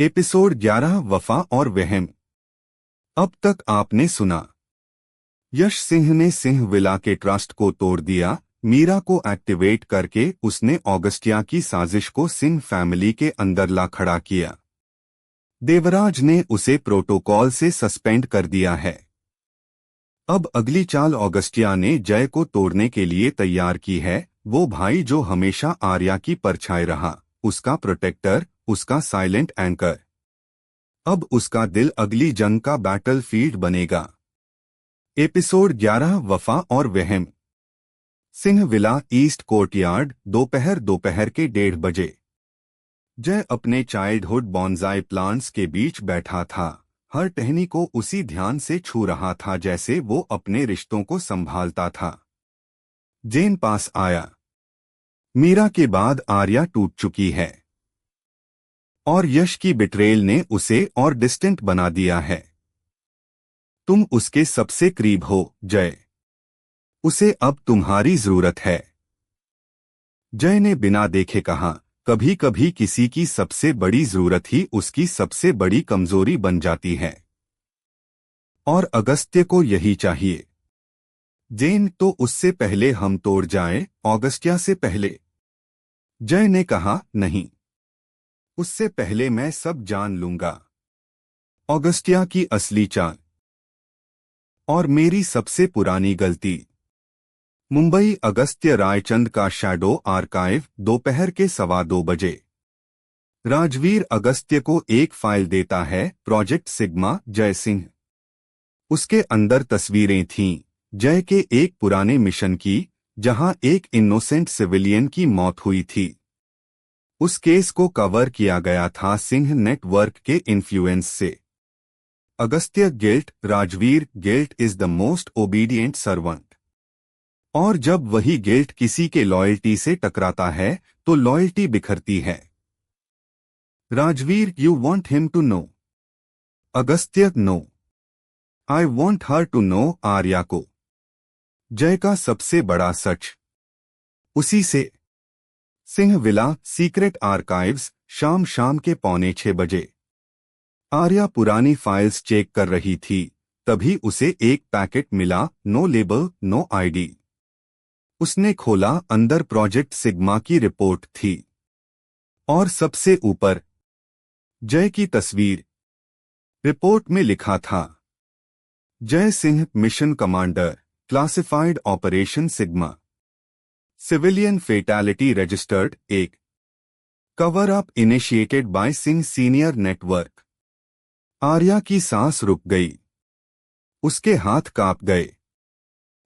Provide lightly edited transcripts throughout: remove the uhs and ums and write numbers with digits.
Episode 11 वफा और वहम। अब तक आपने सुना, यश सिंह ने सिंह विला के ट्रस्ट को तोड़ दिया। मीरा को एक्टिवेट करके उसने ऑगस्टिया की साजिश को सिंह फैमिली के अंदर ला खड़ा किया। देवराज ने उसे प्रोटोकॉल से सस्पेंड कर दिया है। अब अगली चाल ऑगस्टिया ने जय को तोड़ने के लिए तैयार की है। वो भाई जो हमेशा आर्या की परछाई रहा, उसका प्रोटेक्टर, उसका साइलेंट एंकर। अब उसका दिल अगली जंग का बैटलफील्ड बनेगा। एपिसोड 11 वफा और वहम। सिंह विला ईस्ट कोर्टयार्ड, दोपहर के 1:30 बजे। जय अपने चाइल्डहुड बॉन्जाई प्लांट्स के बीच बैठा था। हर टहनी को उसी ध्यान से छू रहा था जैसे वो अपने रिश्तों को संभालता था। जेन पास आया। मीरा के बाद आर्या टूट चुकी है और यश की बिट्रेल ने उसे और डिस्टेंट बना दिया है। तुम उसके सबसे करीब हो, जय। उसे अब तुम्हारी जरूरत है। जय ने बिना देखे कहा, कभी कभी किसी की सबसे बड़ी जरूरत ही उसकी सबसे बड़ी कमजोरी बन जाती है। और अगस्त्य को यही चाहिए। जेन, तो उससे पहले हम तोड़ जाएं, ऑगस्टिया से पहले। जय ने कहा, नहीं, उससे पहले मैं सब जान लूंगा। ऑगस्टिया की असली चाल और मेरी सबसे पुरानी गलती। मुंबई, अगस्त्य रायचंद का शैडो आर्काइव, दोपहर के 2:15 बजे। राजवीर अगस्त्य को एक फाइल देता है, प्रोजेक्ट सिग्मा, जय सिंह। उसके अंदर तस्वीरें थीं जय के एक पुराने मिशन की, जहां एक इनोसेंट सिविलियन की मौत हुई थी। उस केस को कवर किया गया था सिंह नेटवर्क के इन्फ्लुएंस से। Agastya guilt, Rajveer guilt is the most obedient servant. और जब वही गिल्ट किसी के लॉयल्टी से टकराता है तो लॉयल्टी बिखरती है। Rajveer, you want him to know. Agastya, no, I want her to know, Arya को। जय का सबसे बड़ा सच उसी से। सिंह विला सीक्रेट आर्काइव्स, शाम के 5:45 बजे। आर्या पुरानी फाइल्स चेक कर रही थी, तभी उसे एक पैकेट मिला, नो लेबल, नो आईडी। उसने खोला, अंदर प्रोजेक्ट सिग्मा की रिपोर्ट थी और सबसे ऊपर जय की तस्वीर। रिपोर्ट में लिखा था, जय Singh, mission commander, classified operation sigma, civilian fatality registered 1, cover up initiated by Singh senior network. Arya की सांस रुक गई, उसके हाथ कांप गए।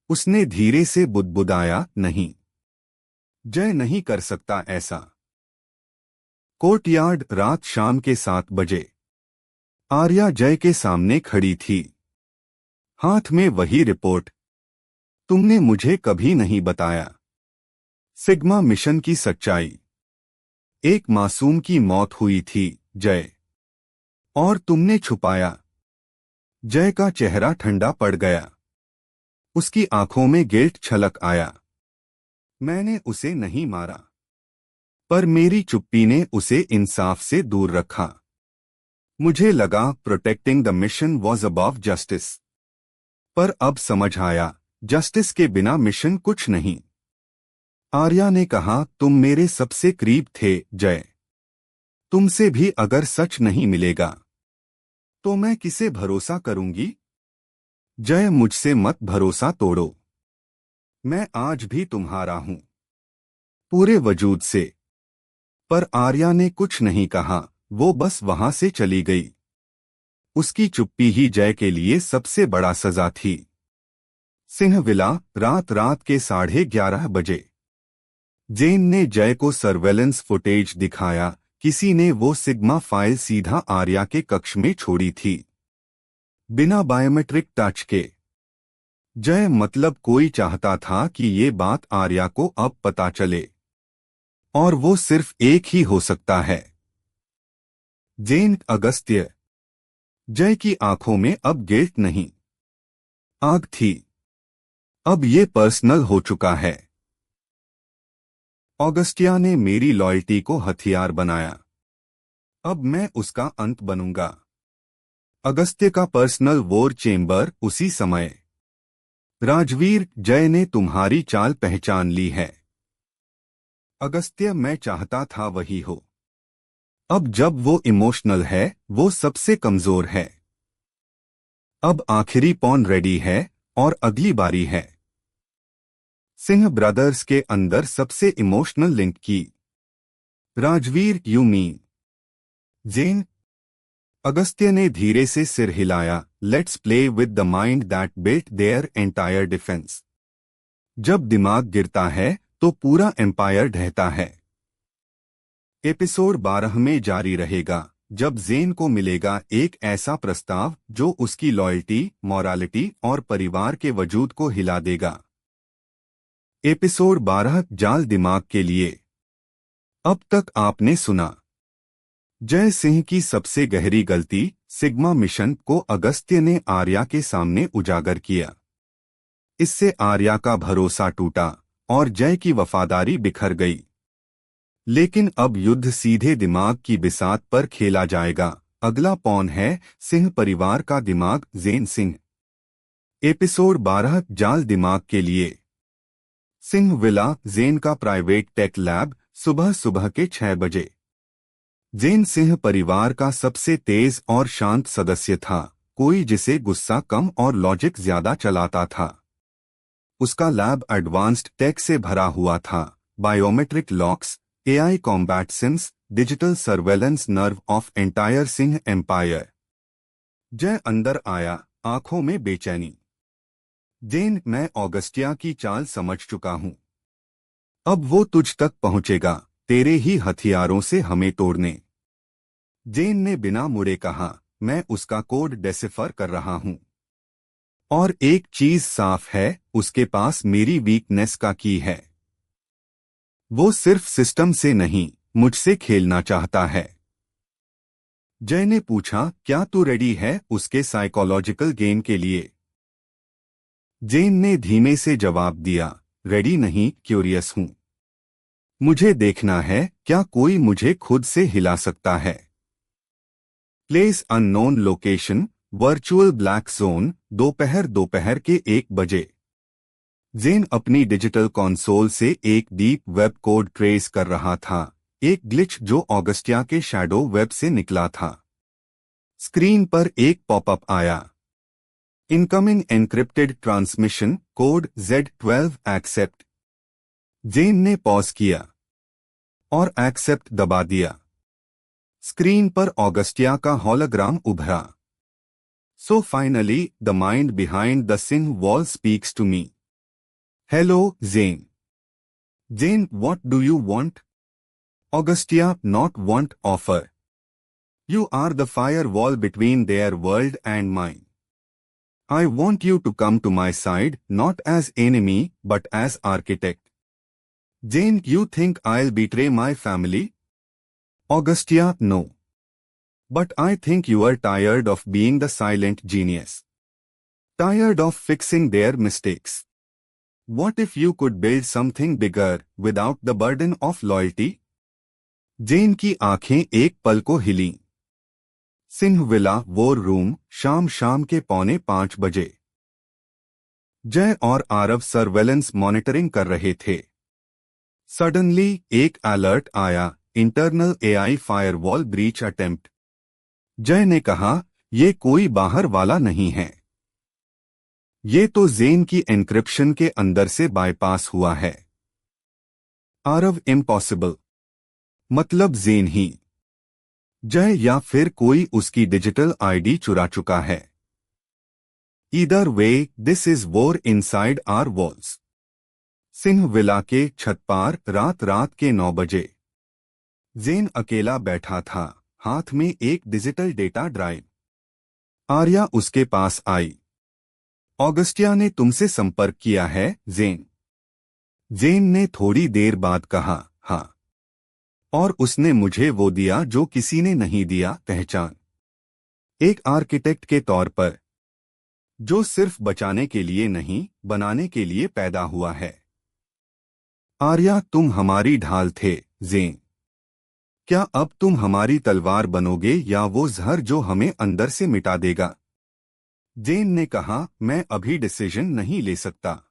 उसने धीरे से बुदबुदाया, नहीं, जय नहीं कर सकता ऐसा। कोर्टयार्ड, रात शाम के 7 बजे। आर्या जय के सामने खड़ी थी, हाथ में वही रिपोर्ट। तुमने मुझे कभी नहीं बताया सिग्मा मिशन की सच्चाई। एक मासूम की मौत हुई थी, जय, और तुमने छुपाया। जय का चेहरा ठंडा पड़ गया, उसकी आंखों में गिल्ट छलक आया। मैंने उसे नहीं मारा, पर मेरी चुप्पी ने उसे इंसाफ से दूर रखा। मुझे लगा protecting the mission was above justice, पर अब समझ आया, जस्टिस के बिना मिशन कुछ नहीं। आर्या ने कहा, तुम मेरे सबसे करीब थे, जय। तुमसे भी अगर सच नहीं मिलेगा तो मैं किसे भरोसा करूंगी? जय, मुझसे मत भरोसा तोड़ो। मैं आज भी तुम्हारा हूं, पूरे वजूद से। पर आर्या ने कुछ नहीं कहा, वो बस वहां से चली गई। उसकी चुप्पी ही जय के लिए सबसे बड़ा सजा थी। सिंह विला, रात के 11:30 बजे। जेन ने जय को सर्वेलेंस फुटेज दिखाया। किसी ने वो सिग्मा फाइल सीधा आर्या के कक्ष में छोड़ी थी, बिना बायोमेट्रिक टच के। जय, मतलब कोई चाहता था कि ये बात आर्या को अब पता चले, और वो सिर्फ एक ही हो सकता है, जेन। अगस्त्य। जय की आंखों में अब गिल्ट नहीं, आग थी। अब ये पर्सनल हो चुका है। ऑगस्टिया ने मेरी लॉयल्टी को हथियार बनाया। अब मैं उसका अंत बनूंगा। अगस्त्य का पर्सनल वॉर चेंबर उसी समय। राजवीर, जय ने तुम्हारी चाल पहचान ली है। अगस्त्य, मैं चाहता था वही हो। अब जब वो इमोशनल है, वो सबसे कमजोर है। अब आखिरी पॉन रेडी है और अगली बारी है। सिंह ब्रदर्स के अंदर सबसे इमोशनल लिंक की। राजवीर, यू मीन जेन? अगस्त्य ने धीरे से सिर हिलाया। Let's play with the mind that built their entire defence. जब दिमाग गिरता है तो पूरा एम्पायर ढहता है। एपिसोड 12 में जारी रहेगा, जब जेन को मिलेगा एक ऐसा प्रस्ताव जो उसकी लॉयल्टी, मॉरालिटी और परिवार के वजूद को हिला देगा। एपिसोड 12, जाल दिमाग के लिए। अब तक आपने सुना जय सिंह की सबसे गहरी गलती, सिग्मा मिशन को अगस्त्य ने आर्या के सामने उजागर किया। इससे आर्या का भरोसा टूटा और जय की वफादारी बिखर गई। लेकिन अब युद्ध सीधे दिमाग की बिसात पर खेला जाएगा। अगला पॉन है सिंह परिवार का दिमाग, जेन सिंह। एपिसोड 12, जाल दिमाग के लिए। सिंह विला, जेन का प्राइवेट टेक लैब, सुबह सुबह के 6 बजे। जेन सिंह परिवार का सबसे तेज और शांत सदस्य था, कोई जिसे गुस्सा कम और लॉजिक ज्यादा चलाता था। उसका लैब एडवांस्ड टेक से भरा हुआ था। Biometric locks, AI combat sims, digital surveillance, nerve of entire Singh empire. Jai अंदर आया, आंखों में बेचैनी। जेन, मैं ऑगस्टिया की चाल समझ चुका हूं। अब वो तुझ तक पहुंचेगा, तेरे ही हथियारों से हमें तोड़ने। जेन ने बिना मुड़े कहा, मैं उसका कोड डेसिफर कर रहा हूं। और एक चीज साफ है, उसके पास मेरी वीकनेस का की है। वो सिर्फ सिस्टम से नहीं, मुझसे खेलना चाहता है। जय ने पूछा, क्या तू रेडी है उसके साइकोलॉजिकल गेम के लिए? जेन ने धीमे से जवाब दिया, रेडी नहीं, क्यूरियस हूं। मुझे देखना है क्या कोई मुझे खुद से हिला सकता है। Place unknown location, virtual black zone, दोपहर के 1 बजे। जेन अपनी डिजिटल कंसोल से एक डीप वेब कोड ट्रेस कर रहा था, एक ग्लिच जो ऑगस्टिया के शैडो वेब से निकला था। स्क्रीन पर एक पॉपअप आया, incoming encrypted transmission code Z12 accept. Jen ने पॉज किया और एक्सेप्ट दबा दिया। स्क्रीन पर ऑगस्टिया का हॉलोग्राम उभरा। So finally the mind behind the Singh wall speaks to me. Hello Jen. Jen, what do you want? Augustia, not want, offer. You are the firewall between their world and mine. I want you to come to my side, not as enemy, but as architect. Jane, you think I'll betray my family? Augustia, no. But I think you are tired of being the silent genius. Tired of fixing their mistakes. What if you could build something bigger, without the burden of loyalty? Jane की आंखें एक पल को हिलीं। Singh villa war room, शाम के 4:45 बजे। जय और आरव सर्वेलेंस मॉनिटरिंग कर रहे थे। सडनली एक अलर्ट आया, internal AI firewall breach attempt. जय ने कहा, ये कोई बाहर वाला नहीं है। ये तो जेन की एन्क्रिप्शन के अंदर से बाईपास हुआ है। आरव, इम्पॉसिबल। मतलब जेन ही। जय, या फिर कोई उसकी डिजिटल आईडी चुरा चुका है। Either way, this is war inside our walls. Singh villa के छत पार रात के 9 बजे। जेन अकेला बैठा था, हाथ में एक डिजिटल डेटा ड्राइव। आर्या उसके पास आई। ऑगस्टिया ने तुमसे संपर्क किया है, जेन। जेन ने थोड़ी देर बाद कहा, हाँ। और उसने मुझे वो दिया जो किसी ने नहीं दिया, पहचान। एक आर्किटेक्ट के तौर पर, जो सिर्फ बचाने के लिए नहीं, बनाने के लिए पैदा हुआ है। आर्या, तुम हमारी ढाल थे, जेन। क्या अब तुम हमारी तलवार बनोगे या वो जहर जो हमें अंदर से मिटा देगा? जेन ने कहा, मैं अभी डिसीजन नहीं ले सकता,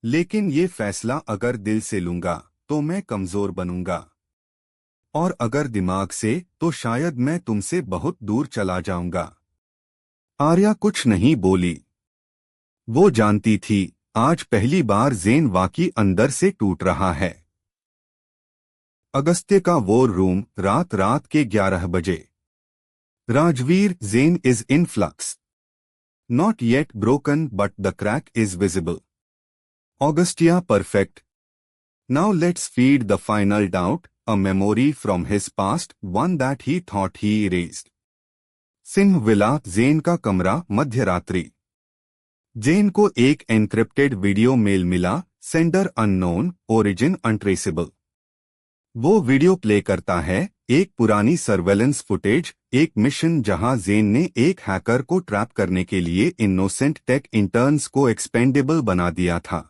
लेकिन ये फैसला अगर दिल से लूंगा तो मैं कमजोर बनूंगा, और अगर दिमाग से तो शायद मैं तुमसे बहुत दूर चला जाऊंगा। आर्या कुछ नहीं बोली। वो जानती थी आज पहली बार जेन वाकई अंदर से टूट रहा है। अगस्त्य का वॉर रूम, रात के 11 बजे। Rajveer, Jen is in flux, not yet broken but the crack is visible. Augustia, perfect. Now let's feed the final doubt, a memory from his past, one that he thought he erased. Singh villa, Jen का कमरा, मध्य रात्रि। Jen को एक encrypted video mail मिला, sender unknown, origin untraceable. वो video play करता है, एक पुरानी सर्वेलेंस फुटेज, एक मिशन जहां जेन ने एक हैकर को ट्रैप करने के लिए इनोसेंट टेक इंटर्न्स को एक्सपेंडेबल बना दिया था।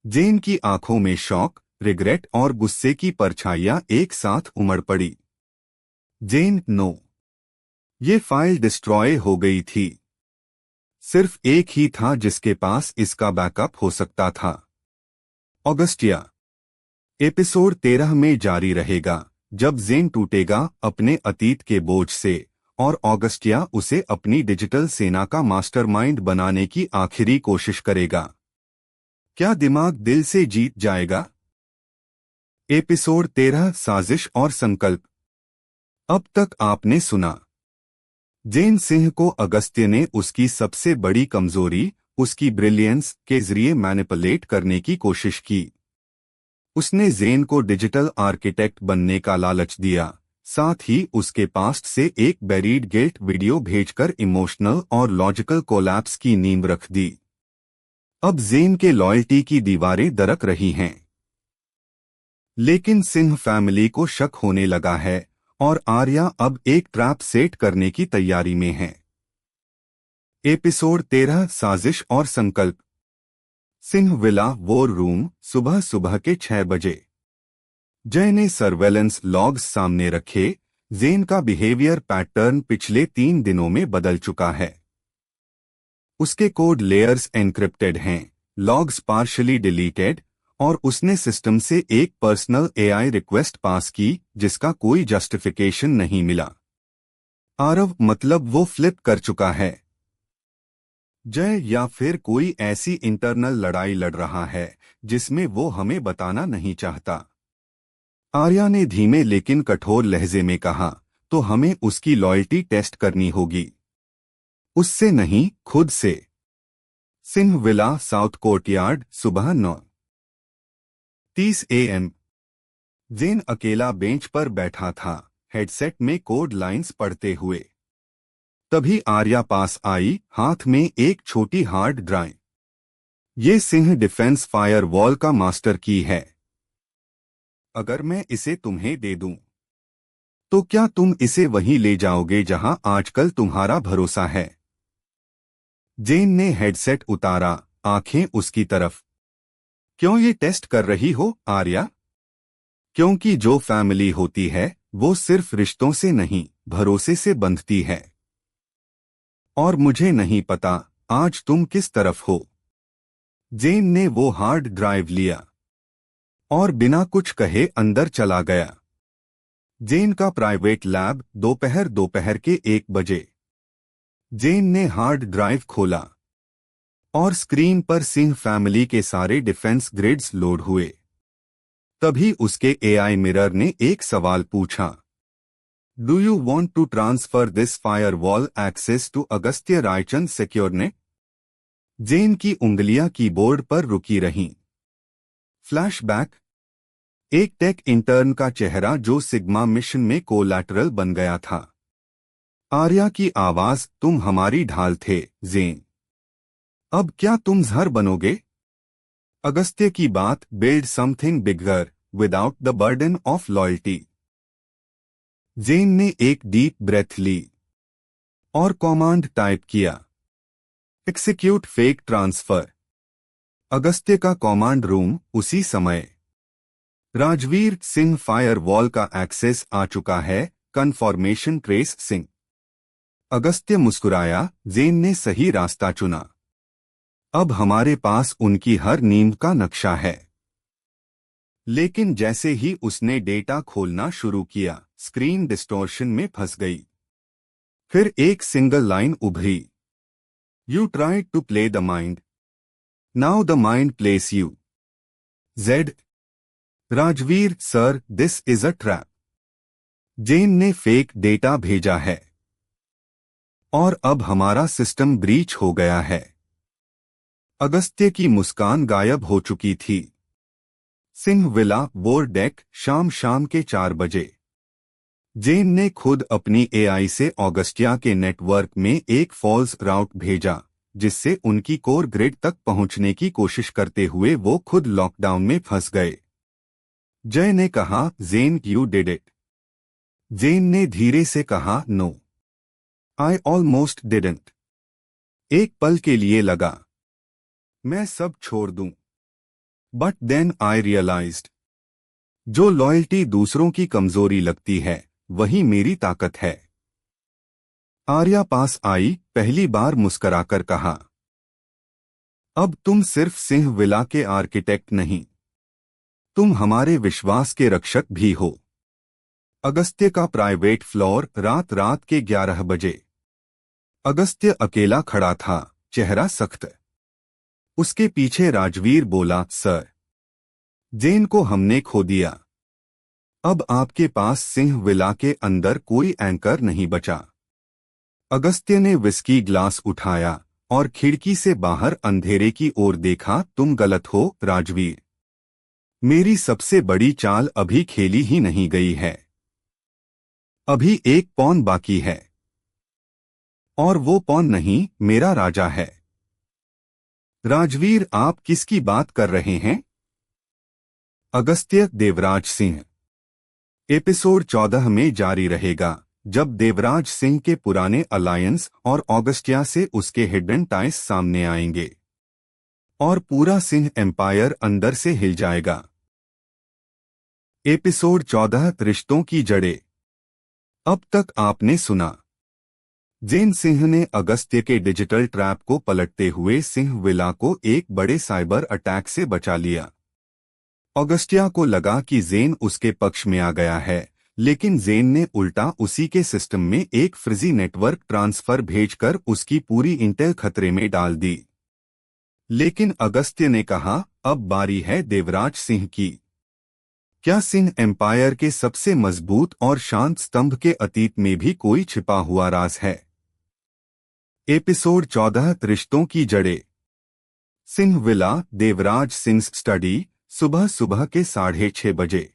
जेन की आंखों में शॉक, रिग्रेट और गुस्से की परछाइयां एक साथ उमड़ पड़ी। जेन, नो, ये फाइल डिस्ट्रॉय हो गई थी। सिर्फ एक ही था जिसके पास इसका बैकअप हो सकता था। ऑगस्टिया। एपिसोड 13 में जारी रहेगा, जब जेन टूटेगा अपने अतीत के बोझ से और ऑगस्टिया उसे अपनी डिजिटल सेना का मास्टरमाइंड बनाने की आखिरी कोशिश करेगा। क्या दिमाग दिल से जीत जाएगा? एपिसोड 13, साजिश और संकल्प। अब तक आपने सुना, जेन सिंह को अगस्त्य ने उसकी सबसे बड़ी कमजोरी, उसकी ब्रिलियंस के जरिए मैनिपुलेट करने की कोशिश की। उसने जेन को डिजिटल आर्किटेक्ट बनने का लालच दिया, साथ ही उसके पास्ट से एक बेरीड गिल्ट वीडियो भेजकर इमोशनल और लॉजिकल कोलैप्स की नींव रख दी। अब जेन के लॉयल्टी की दीवारें दरक रही हैं। लेकिन सिंह फैमिली को शक होने लगा है और आर्या अब एक ट्रैप सेट करने की तैयारी में है। एपिसोड 13, साजिश और संकल्प। सिंह विला, वॉर रूम, सुबह के 6 बजे। जय ने सर्वेलेंस लॉग्स सामने रखे। जेन का बिहेवियर पैटर्न पिछले 3 दिनों में बदल चुका है। उसके कोड लेयर्स एन्क्रिप्टेड हैं, लॉग्स पार्शली डिलीटेड, और उसने सिस्टम से एक पर्सनल एआई रिक्वेस्ट पास की जिसका कोई जस्टिफिकेशन नहीं मिला। आरव, मतलब वो फ्लिप कर चुका है। जय, या फिर कोई ऐसी इंटरनल लड़ाई लड़ रहा है जिसमें वो हमें बताना नहीं चाहता। आर्या ने धीमे लेकिन कठोर लहजे में कहा, तो हमें उसकी लॉयल्टी टेस्ट करनी होगी। उससे नहीं, खुद से। सिंह विला, साउथ कोर्टयार्ड, सुबह 9:30 AM। जेन अकेला बेंच पर बैठा था, हेडसेट में कोड लाइंस पढ़ते हुए। तभी आर्या पास आई, हाथ में एक छोटी हार्ड ड्राइव। ये सिंह डिफेंस फायरवॉल का मास्टर की है। अगर मैं इसे तुम्हें दे दूं, तो क्या तुम इसे वहीं ले जाओगे जहां आजकल तुम्हारा भरोसा है? जेन ने हेडसेट उतारा, आंखें उसकी तरफ। क्यों ये टेस्ट कर रही हो, आर्या? क्योंकि जो फैमिली होती है वो सिर्फ रिश्तों से नहीं, भरोसे से बंधती है। और मुझे नहीं पता आज तुम किस तरफ हो। जेन ने वो हार्ड ड्राइव लिया और बिना कुछ कहे अंदर चला गया। जेन का प्राइवेट लैब, दोपहर के 1 बजे। जेन ने हार्ड ड्राइव खोला और स्क्रीन पर सिंह फैमिली के सारे डिफेंस ग्रिड्स लोड हुए। तभी उसके एआई मिरर ने एक सवाल पूछा, do you want to transfer this firewall access to Agastya Raichand SecureNet? Jen की उंगलियां कीबोर्ड पर रुकी रहीं। फ्लैशबैक, एक टेक इंटर्न का चेहरा जो सिग्मा मिशन में कोलैटरल बन गया था। आर्या की आवाज, तुम हमारी ढाल थे, जेन। अब क्या तुम जहर बनोगे? अगस्त्य की बात, build something bigger without the burden of loyalty. Jen ने एक डीप ब्रेथ ली और कमांड टाइप किया, एक्सिक्यूट फेक ट्रांसफर। अगस्त्य का कमांड रूम, उसी समय। राजवीर सिंह फायरवॉल का एक्सेस आ चुका है, कन्फर्मेशन ट्रेस सिंह। अगस्त्य मुस्कुराया, जेन ने सही रास्ता चुना। अब हमारे पास उनकी हर नींव का नक्शा है। लेकिन जैसे ही उसने डेटा खोलना शुरू किया, स्क्रीन डिस्टॉर्शन में फंस गई। फिर एक सिंगल लाइन उभरी, you tried to play the mind, now the mind plays you. Zed, Rajveer sir, this is a trap. Jen ने फेक डेटा भेजा है और अब हमारा सिस्टम ब्रीच हो गया है। अगस्त्य की मुस्कान गायब हो चुकी थी। सिंह विला वोर डेक, शाम के 4 बजे। जेन ने खुद अपनी एआई से ऑगस्टिया के नेटवर्क में एक फॉल्स राउट भेजा, जिससे उनकी कोर ग्रिड तक पहुंचने की कोशिश करते हुए वो खुद लॉकडाउन में फंस गए। जय ने कहा, जेन यू डिड इट। जेन ने धीरे से कहा, नो, आई ऑलमोस्ट डिडंट। एक पल के लिए लगा मैं सब छोड़ दूं, बट देन आई रियलाइज्ड, जो लॉयल्टी दूसरों की कमजोरी लगती है वही मेरी ताकत है। आर्या पास आई, पहली बार मुस्कराकर कहा, अब तुम सिर्फ सिंह विला के आर्किटेक्ट नहीं, तुम हमारे विश्वास के रक्षक भी हो। अगस्त्य का प्राइवेट फ्लोर, रात के 11 बजे। अगस्त्य अकेला खड़ा था, चेहरा सख्त। उसके पीछे राजवीर बोला, सर, जेन को हमने खो दिया। अब आपके पास सिंह विला के अंदर कोई एंकर नहीं बचा। अगस्त्य ने विस्की ग्लास उठाया और खिड़की से बाहर अंधेरे की ओर देखा। तुम गलत हो राजवीर, मेरी सबसे बड़ी चाल अभी खेली ही नहीं गई है। अभी एक पॉन बाकी है, और वो पॉन नहीं, मेरा राजा है। राजवीर, आप किसकी बात कर रहे हैं? अगस्त्य, देवराज सिंह। एपिसोड 14 में जारी रहेगा, जब देवराज सिंह के पुराने अलायंस और ऑगस्टिया से उसके हिडन टाइस सामने आएंगे और पूरा सिंह एम्पायर अंदर से हिल जाएगा। एपिसोड 14, रिश्तों की जड़ें। अब तक आपने सुना, जेन सिंह ने अगस्त्य के डिजिटल ट्रैप को पलटते हुए सिंह विला को एक बड़े साइबर अटैक से बचा लिया। ऑगस्टिया को लगा कि जेन उसके पक्ष में आ गया है, लेकिन जेन ने उल्टा उसी के सिस्टम में एक फ्रिजी नेटवर्क ट्रांसफर भेजकर उसकी पूरी इंटेल खतरे में डाल दी। लेकिन अगस्त्य ने कहा, अब बारी है देवराज सिंह की। क्या सिंह एम्पायर के सबसे मजबूत और शांत स्तंभ के अतीत में भी कोई छिपा हुआ राज है? एपिसोड 14, रिश्तों की जड़ें। सिंह विला, देवराज सिंह स्टडी, सुबह के 6:30 बजे।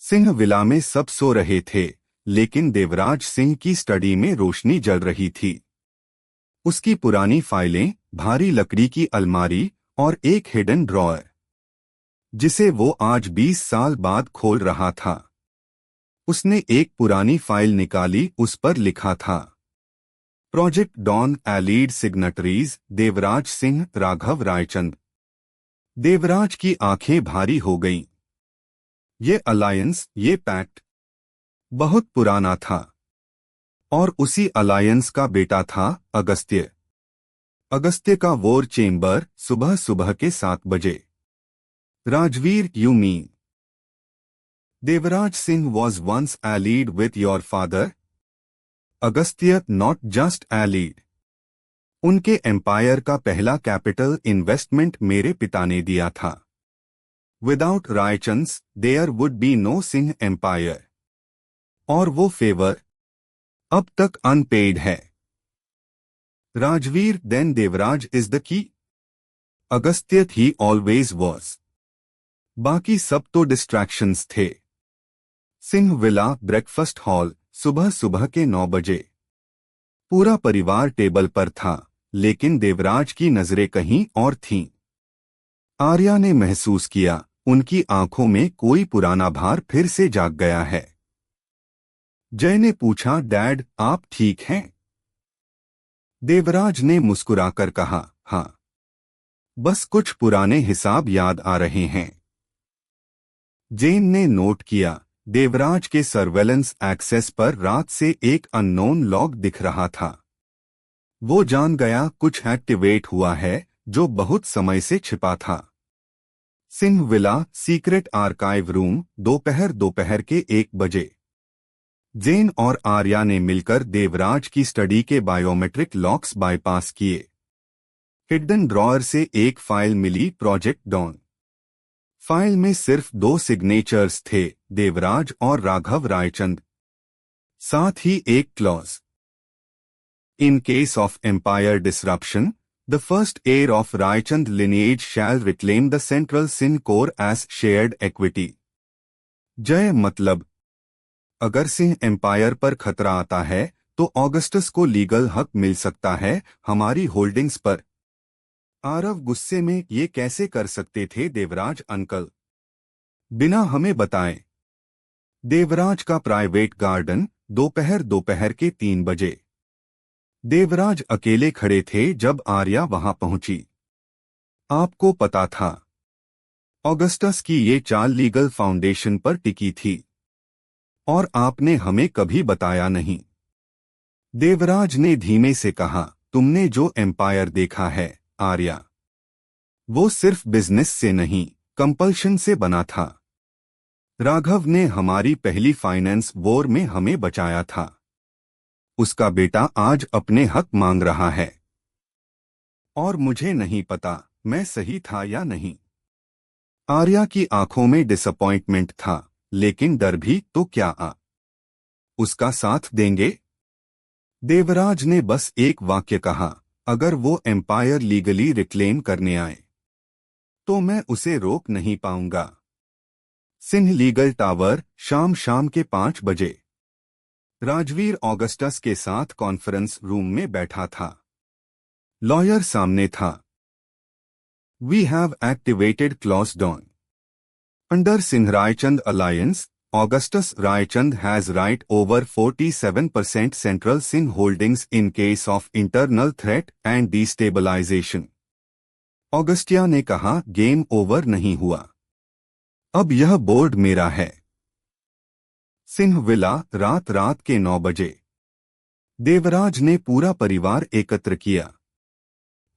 सिंह विला में सब सो रहे थे, लेकिन देवराज सिंह की स्टडी में रोशनी जल रही थी। उसकी पुरानी फाइलें, भारी लकड़ी की अलमारी और एक हिडन ड्रॉअर, जिसे वो आज 20 साल बाद खोल रहा था। उसने एक पुरानी फाइल निकाली, उस पर लिखा था, project dawn, allied signatories, Devraj Singh, Raghav Raichand. Devraj की आंखें भारी हो गईं। ये अलायंस, ये पैक्ट बहुत पुराना था, और उसी अलायंस का बेटा था अगस्त्य। अगस्त्य का वॉर चेंबर, सुबह के 7 बजे। Rajveer, you mean Devraj Singh was once allied with your father? Agastya, not just allied. उनके एम्पायर का पहला कैपिटल इन्वेस्टमेंट मेरे पिता ने दिया था। Without Raichands there would be no Singh empire. और वो फेवर अब तक अनपेड है। Rajveer, then Devraj is the key? Agastya, he always was. बाकी सब तो डिस्ट्रैक्शंस थे। सिंह विला, ब्रेकफास्ट हॉल, सुबह के 9 बजे। पूरा परिवार टेबल पर था, लेकिन देवराज की नजरें कहीं और थीं। आर्या ने महसूस किया, उनकी आंखों में कोई पुराना भार फिर से जाग गया है। जय ने पूछा, डैड, आप ठीक हैं? देवराज ने मुस्कुराकर कहा, हाँ, बस कुछ पुराने हिसाब याद आ रहे हैं। जेन ने नोट किया, देवराज के सर्वेलेंस एक्सेस पर रात से एक अननोन लॉग दिख रहा था। वो जान गया कुछ एक्टिवेट हुआ है जो बहुत समय से छिपा था। Singh villa secret archive room, दोपहर के 1 बजे। जेन और आर्या ने मिलकर देवराज की स्टडी के बायोमेट्रिक लॉक्स बाईपास किए। हिडन ड्रॉअर से एक फाइल मिली, प्रोजेक्ट डॉन। फाइल में सिर्फ 2 सिग्नेचर्स थे, देवराज और राघव रायचंद। साथ ही एक clause, in case of empire disruption the first heir of Raichand lineage shall reclaim the central sin core as shared equity. Jai मतलब, अगर सिंह एम्पायर पर खतरा आता है तो ऑगस्टस को लीगल हक मिल सकता है हमारी होल्डिंग्स पर। आरव गुस्से में, ये कैसे कर सकते थे देवराज अंकल, बिना हमें बताए। देवराज का प्राइवेट गार्डन, दोपहर के 3 बजे। देवराज अकेले खड़े थे जब आर्या वहां पहुंची। आपको पता था ऑगस्टस की ये चाल लीगल फाउंडेशन पर टिकी थी और आपने हमें कभी बताया नहीं। देवराज ने धीमे से कहा, तुमने जो एम्पायर देखा है आर्या, वो सिर्फ बिजनेस से नहीं, कंपल्शन से बना था। राघव ने हमारी पहली फाइनेंस वॉर में हमें बचाया था। उसका बेटा आज अपने हक मांग रहा है और मुझे नहीं पता मैं सही था या नहीं। आर्या की आंखों में डिसअपॉइंटमेंट था, लेकिन डर भी। तो क्या उसका साथ देंगे? देवराज ने बस एक वाक्य कहा, अगर वो एम्पायर लीगली रिक्लेम करने आए तो मैं उसे रोक नहीं पाऊंगा। सिंह लीगल टावर, शाम के 5 बजे। राजवीर ऑगस्टस के साथ कॉन्फ्रेंस रूम में बैठा था। लॉयर सामने था। We have activated clause dawn under Singh Raichand alliance. Augustus Raichand has right over 47% Central Singh holdings in case of internal threat and destabilization. ऑगस्टिया ने कहा, गेम ओवर नहीं हुआ, अब यह बोर्ड मेरा है। सिंह विला, रात के 9 बजे। देवराज ने पूरा परिवार एकत्र किया।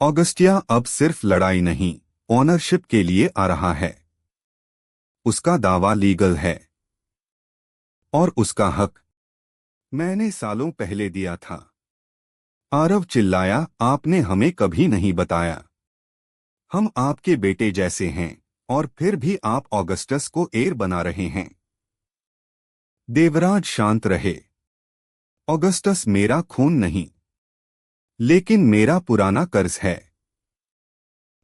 ऑगस्टिया अब सिर्फ लड़ाई नहीं, ओनरशिप के लिए आ रहा है। उसका दावा लीगल है और उसका हक मैंने सालों पहले दिया था। आरव चिल्लाया, आपने हमें कभी नहीं बताया। हम आपके बेटे जैसे हैं और फिर भी आप ऑगस्टस को एयर बना रहे हैं। देवराज शांत रहे। ऑगस्टस मेरा खून नहीं, लेकिन मेरा पुराना कर्ज है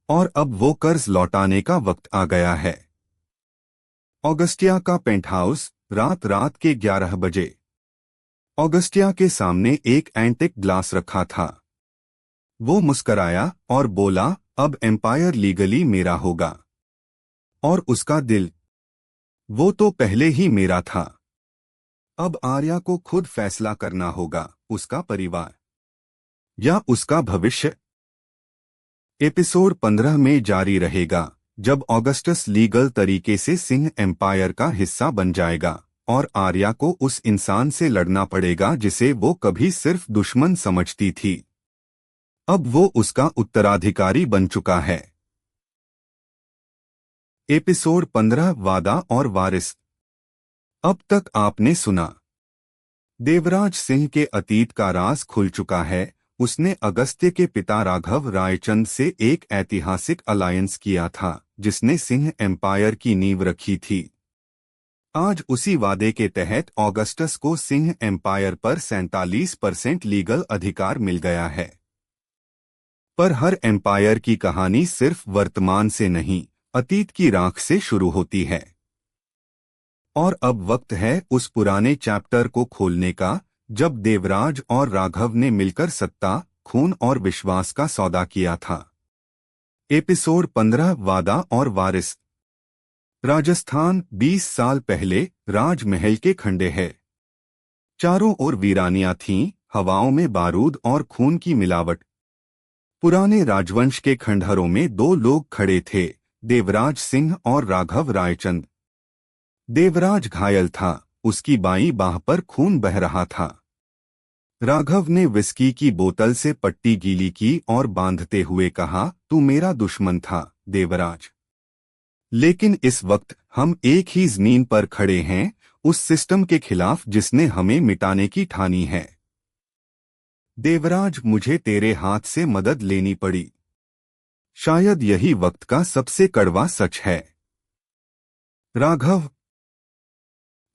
और अब वो कर्ज लौटाने का वक्त आ गया है। ऑगस्टिया का पेंटहाउस, रात के 11 बजे। ऑगस्टिया के सामने एक एंटिक ग्लास रखा था। वो मुस्कराया और बोला, अब एम्पायर लीगली मेरा होगा। और उसका दिल, वो तो पहले ही मेरा था। अब आर्या को खुद फैसला करना होगा, उसका परिवार या उसका भविष्य। एपिसोड 15 में जारी रहेगा, जब ऑगस्टस लीगल तरीके से सिंह एम्पायर का हिस्सा बन जाएगा और आर्या को उस इंसान से लड़ना पड़ेगा जिसे वो कभी सिर्फ दुश्मन समझती थी। अब वो उसका उत्तराधिकारी बन चुका है। एपिसोड 15, वादा और वारिस। अब तक आपने सुना, देवराज सिंह के अतीत का राज खुल चुका है। उसने अगस्त्य के पिता राघव रायचंद से एक ऐतिहासिक अलायंस किया था जिसने सिंह एम्पायर की नींव रखी थी। आज उसी वादे के तहत ऑगस्टस को सिंह एम्पायर पर 47% लीगल अधिकार मिल गया है। पर हर एम्पायर की कहानी सिर्फ वर्तमान से नहीं, अतीत की राख से शुरू होती है। और अब वक्त है उस पुराने चैप्टर को खोलने का, जब देवराज और राघव ने मिलकर सत्ता, खून और विश्वास का सौदा किया था। एपिसोड 15, वादा और वारिस। राजस्थान, 20 साल पहले, राजमहल के खंडे है। चारों ओर वीरानियां थीं, हवाओं में बारूद और खून की मिलावट। पुराने राजवंश के खंडहरों में 2 लोग खड़े थे, देवराज सिंह और राघव रायचंद। देवराज घायल था, उसकी बाईं बाह पर खून बह रहा था। राघव ने विस्की की बोतल से पट्टी गीली की और बांधते हुए कहा, तू मेरा दुश्मन था, देवराज। लेकिन इस वक्त हम एक ही जमीन पर खड़े हैं, उस सिस्टम के खिलाफ जिसने हमें मिटाने की ठानी है। देवराज, मुझे तेरे हाथ से मदद लेनी पड़ी। शायद यही वक्त का सबसे कड़वा सच है, राघव।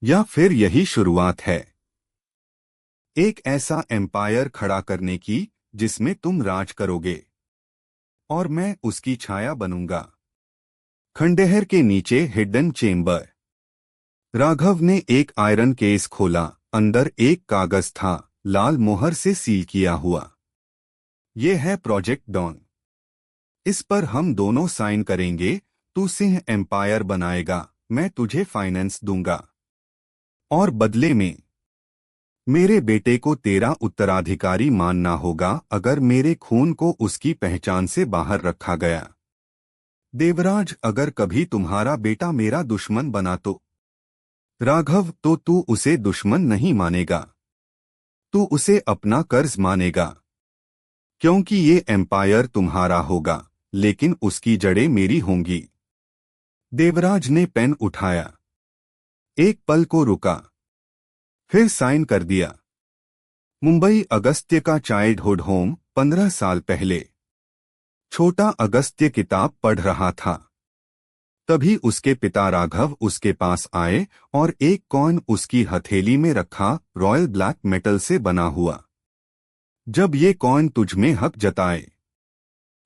या फिर यही शुरुआत है एक ऐसा एम्पायर खड़ा करने की जिसमें तुम राज करोगे और मैं उसकी छाया बनूंगा। खंडहर के नीचे हिडन चेम्बर। राघव ने एक आयरन केस खोला। अंदर एक कागज था, लाल मोहर से सील किया हुआ। यह है प्रोजेक्ट डॉन। इस पर हम दोनों साइन करेंगे। तू सिंह एम्पायर बनाएगा, मैं तुझे फाइनेंस दूंगा और बदले में मेरे बेटे को तेरा उत्तराधिकारी मानना होगा अगर मेरे खून को उसकी पहचान से बाहर रखा गया। देवराज, अगर कभी तुम्हारा बेटा मेरा दुश्मन बना तो राघव, तो तू उसे दुश्मन नहीं मानेगा, तू उसे अपना कर्ज मानेगा, क्योंकि ये एम्पायर तुम्हारा होगा लेकिन उसकी जड़ें मेरी होंगी। देवराज ने पेन उठाया, एक पल को रुका, फिर साइन कर दिया। मुंबई, अगस्त्य का चाइल्डहुड होम। 15 साल पहले छोटा अगस्त्य किताब पढ़ रहा था। तभी उसके पिता राघव उसके पास आए और एक कॉइन उसकी हथेली में रखा, रॉयल ब्लैक मेटल से बना हुआ। जब ये कॉइन तुझ में हक जताए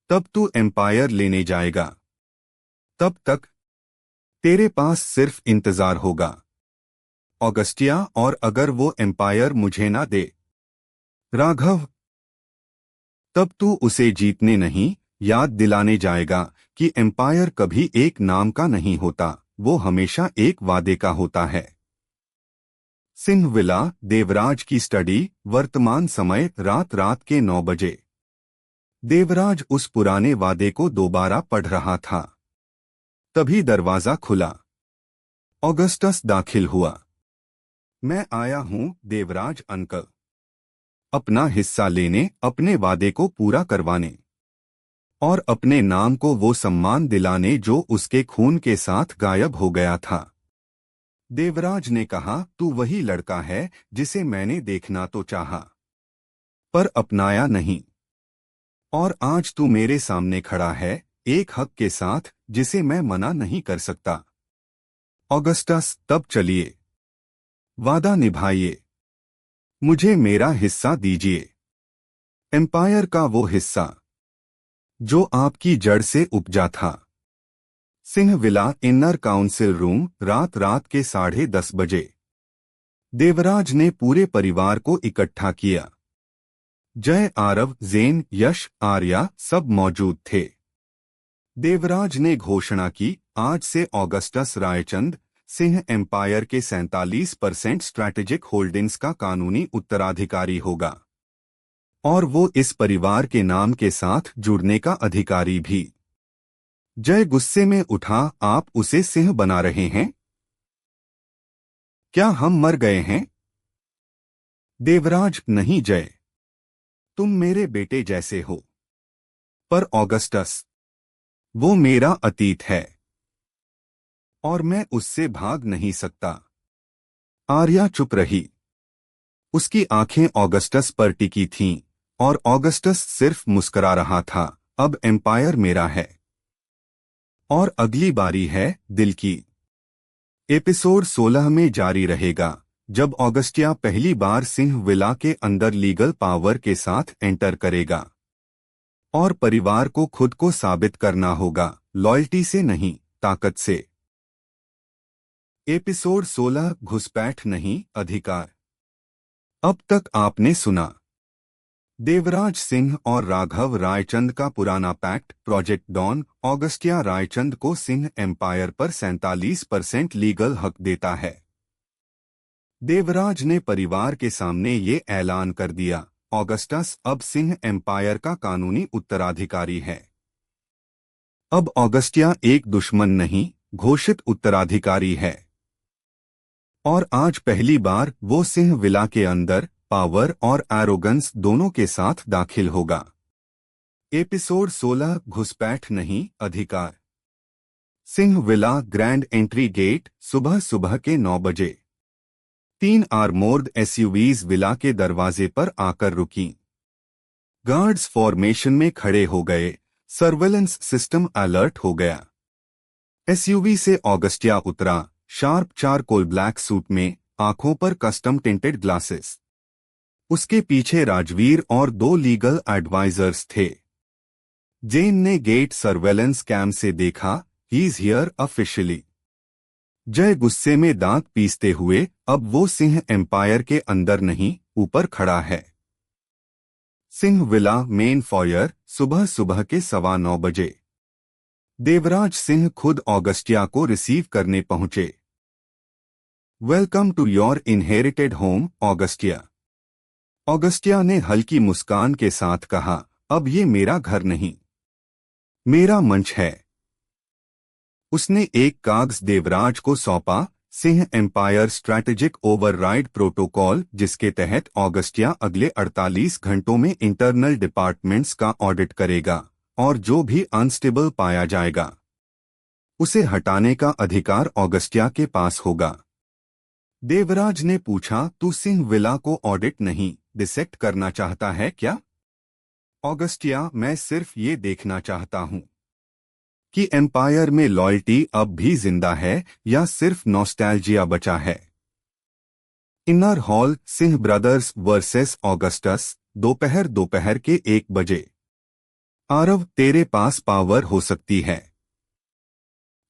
तब तू एम्पायर लेने जाएगा। तब तक तेरे पास सिर्फ इंतजार होगा, ऑगस्टिया। और अगर वो एम्पायर मुझे ना दे राघव, तब तू उसे जीतने नहीं, याद दिलाने जाएगा कि एम्पायर कभी एक नाम का नहीं होता, वो हमेशा एक वादे का होता है। सिंह विला, देवराज की स्टडी। वर्तमान समय रात के 9 बजे। देवराज उस पुराने वादे को दोबारा पढ़ रहा था। तभी दरवाजा खुला। ऑगस्टस दाखिल हुआ। मैं आया हूं, देवराज अंकल। अपना हिस्सा लेने, अपने वादे को पूरा करवाने और अपने नाम को वो सम्मान दिलाने जो उसके खून के साथ गायब हो गया था। देवराज ने कहा, तू वही लड़का है जिसे मैंने देखना तो चाहा पर अपनाया नहीं, और आज तू मेरे सामने खड़ा है एक हक के साथ जिसे मैं मना नहीं कर सकता। ऑगस्टस, तब चलिए, वादा निभाइए, मुझे मेरा हिस्सा दीजिए, एम्पायर का वो हिस्सा जो आपकी जड़ से उपजा था। Singh villa, inner council room. रात के 10:30 बजे। देवराज ने पूरे परिवार को इकट्ठा किया। जय, आरव, जेन, यश, आर्या सब मौजूद थे। देवराज ने घोषणा की, आज से ऑगस्टस रायचंद सिंह एम्पायर के 47% स्ट्रैटेजिक होल्डिंग्स का कानूनी उत्तराधिकारी होगा और वो इस परिवार के नाम के साथ जुड़ने का अधिकारी भी। जय गुस्से में उठा, आप उसे सिंह बना रहे हैं? क्या हम मर गए हैं? देवराज, नहीं जय, तुम मेरे बेटे जैसे हो। पर ऑगस्टस, वो मेरा अतीत है और मैं उससे भाग नहीं सकता। आर्या चुप रही। उसकी आंखें ऑगस्टस पर टिकी थीं और ऑगस्टस सिर्फ मुस्कुरा रहा था। अब एम्पायर मेरा है और अगली बारी है दिल की। एपिसोड 16 में जारी रहेगा, जब ऑगस्टिया पहली बार सिंह विला के अंदर लीगल पावर के साथ एंटर करेगा और परिवार को खुद को साबित करना होगा, लॉयल्टी से नहीं, ताकत से। एपिसोड 16, घुसपैठ नहीं, अधिकार। अब तक आपने सुना देवराज सिंह और राघव रायचंद का पुराना पैक्ट, प्रोजेक्ट डॉन। ऑगस्टिया रायचंद को सिंह एम्पायर पर 47% लीगल हक देता है। देवराज ने परिवार के सामने ये ऐलान कर दिया, ऑगस्टस अब सिंह एम्पायर का कानूनी उत्तराधिकारी है। अब ऑगस्टिया एक दुश्मन नहीं, घोषित उत्तराधिकारी है। और आज पहली बार वो सिंह विला के अंदर पावर और एरोगेंस दोनों के साथ दाखिल होगा। एपिसोड 16 घुसपैठ नहीं अधिकार। Singh villa grand entry gate सुबह सुबह के 9 बजे। 3 आर्मोर्ड एसयूवीज विला के दरवाजे पर आकर रुकीं। गार्ड्स फॉर्मेशन में खड़े हो गए। सर्वेलेंस सिस्टम अलर्ट हो गया। एसयूवी से ऑगस्टिया उतरा, शार्प चारकोल ब्लैक सूट में, आंखों पर कस्टम टिंटेड ग्लासेस। उसके पीछे राजवीर और 2 लीगल एडवाइजर्स थे। जेन ने गेट सर्वेलेंस कैम से देखा, ही इज हियर ऑफिशियली। जय गुस्से में दांत पीसते हुए, अब वो सिंह एम्पायर के अंदर नहीं, ऊपर खड़ा है। सिंह विला मेन फॉयर सुबह सुबह के 9:15 बजे। देवराज सिंह खुद ऑगस्टिया को रिसीव करने पहुंचे। Welcome to your inherited home Augustia. Augustia ने हल्की मुस्कान के साथ कहा, अब ये मेरा घर नहीं, मेरा मंच है। उसने एक कागज देवराज को सौंपा, Singh empire strategic override protocol, जिसके तहत ऑगस्टिया अगले 48 घंटों में इंटरनल डिपार्टमेंट्स का ऑडिट करेगा और जो भी अनस्टेबल पाया जाएगा उसे हटाने का अधिकार ऑगस्टिया के पास होगा। देवराज ने पूछा, तू सिंह विला को ऑडिट नहीं डिसेक्ट करना चाहता है क्या? ऑगस्टिया, मैं सिर्फ ये देखना चाहता हूं कि एम्पायर में लॉयल्टी अब भी जिंदा है या सिर्फ नॉस्टैल्जिया बचा है। Inner hall Singh brothers versus Augustus दोपहर के 1 बजे। आरव, तेरे पास पावर हो सकती है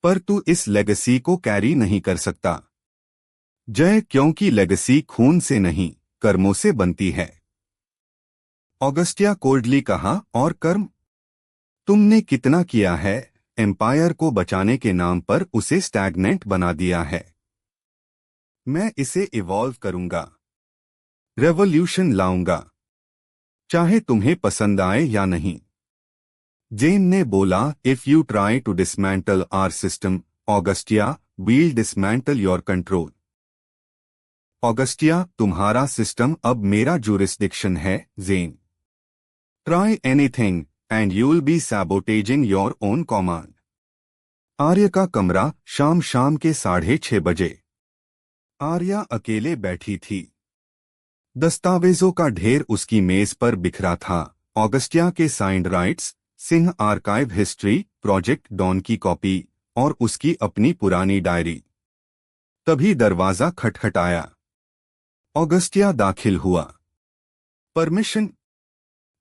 पर तू इस लेगेसी को कैरी नहीं कर सकता। जय, क्योंकि लेगेसी खून से नहीं कर्मों से बनती है। ऑगस्टिया कोल्डली कहा, और कर्म? तुमने कितना किया है? एम्पायर को बचाने के नाम पर उसे स्टैग्नेंट बना दिया है। मैं इसे इवॉल्व करूंगा, रेवोल्यूशन लाऊंगा, चाहे तुम्हें पसंद आए या नहीं। जेन ने बोला, if you try to dismantle our system Augustia, we'll dismantle your control. Augustia, तुम्हारा सिस्टम अब मेरा जुरिस्डिक्शन है। Jen, try anything and you will be sabotaging your own command. Arya का कमरा शाम के 6:30 बजे। आर्या अकेले बैठी थी। दस्तावेजों का ढेर उसकी मेज पर बिखरा था। ऑगस्टिया के signed rights, Singh archive history, project dawn की कॉपी और उसकी अपनी पुरानी डायरी। तभी दरवाजा खटखटाया। ऑगस्टिया दाखिल हुआ। परमिशन?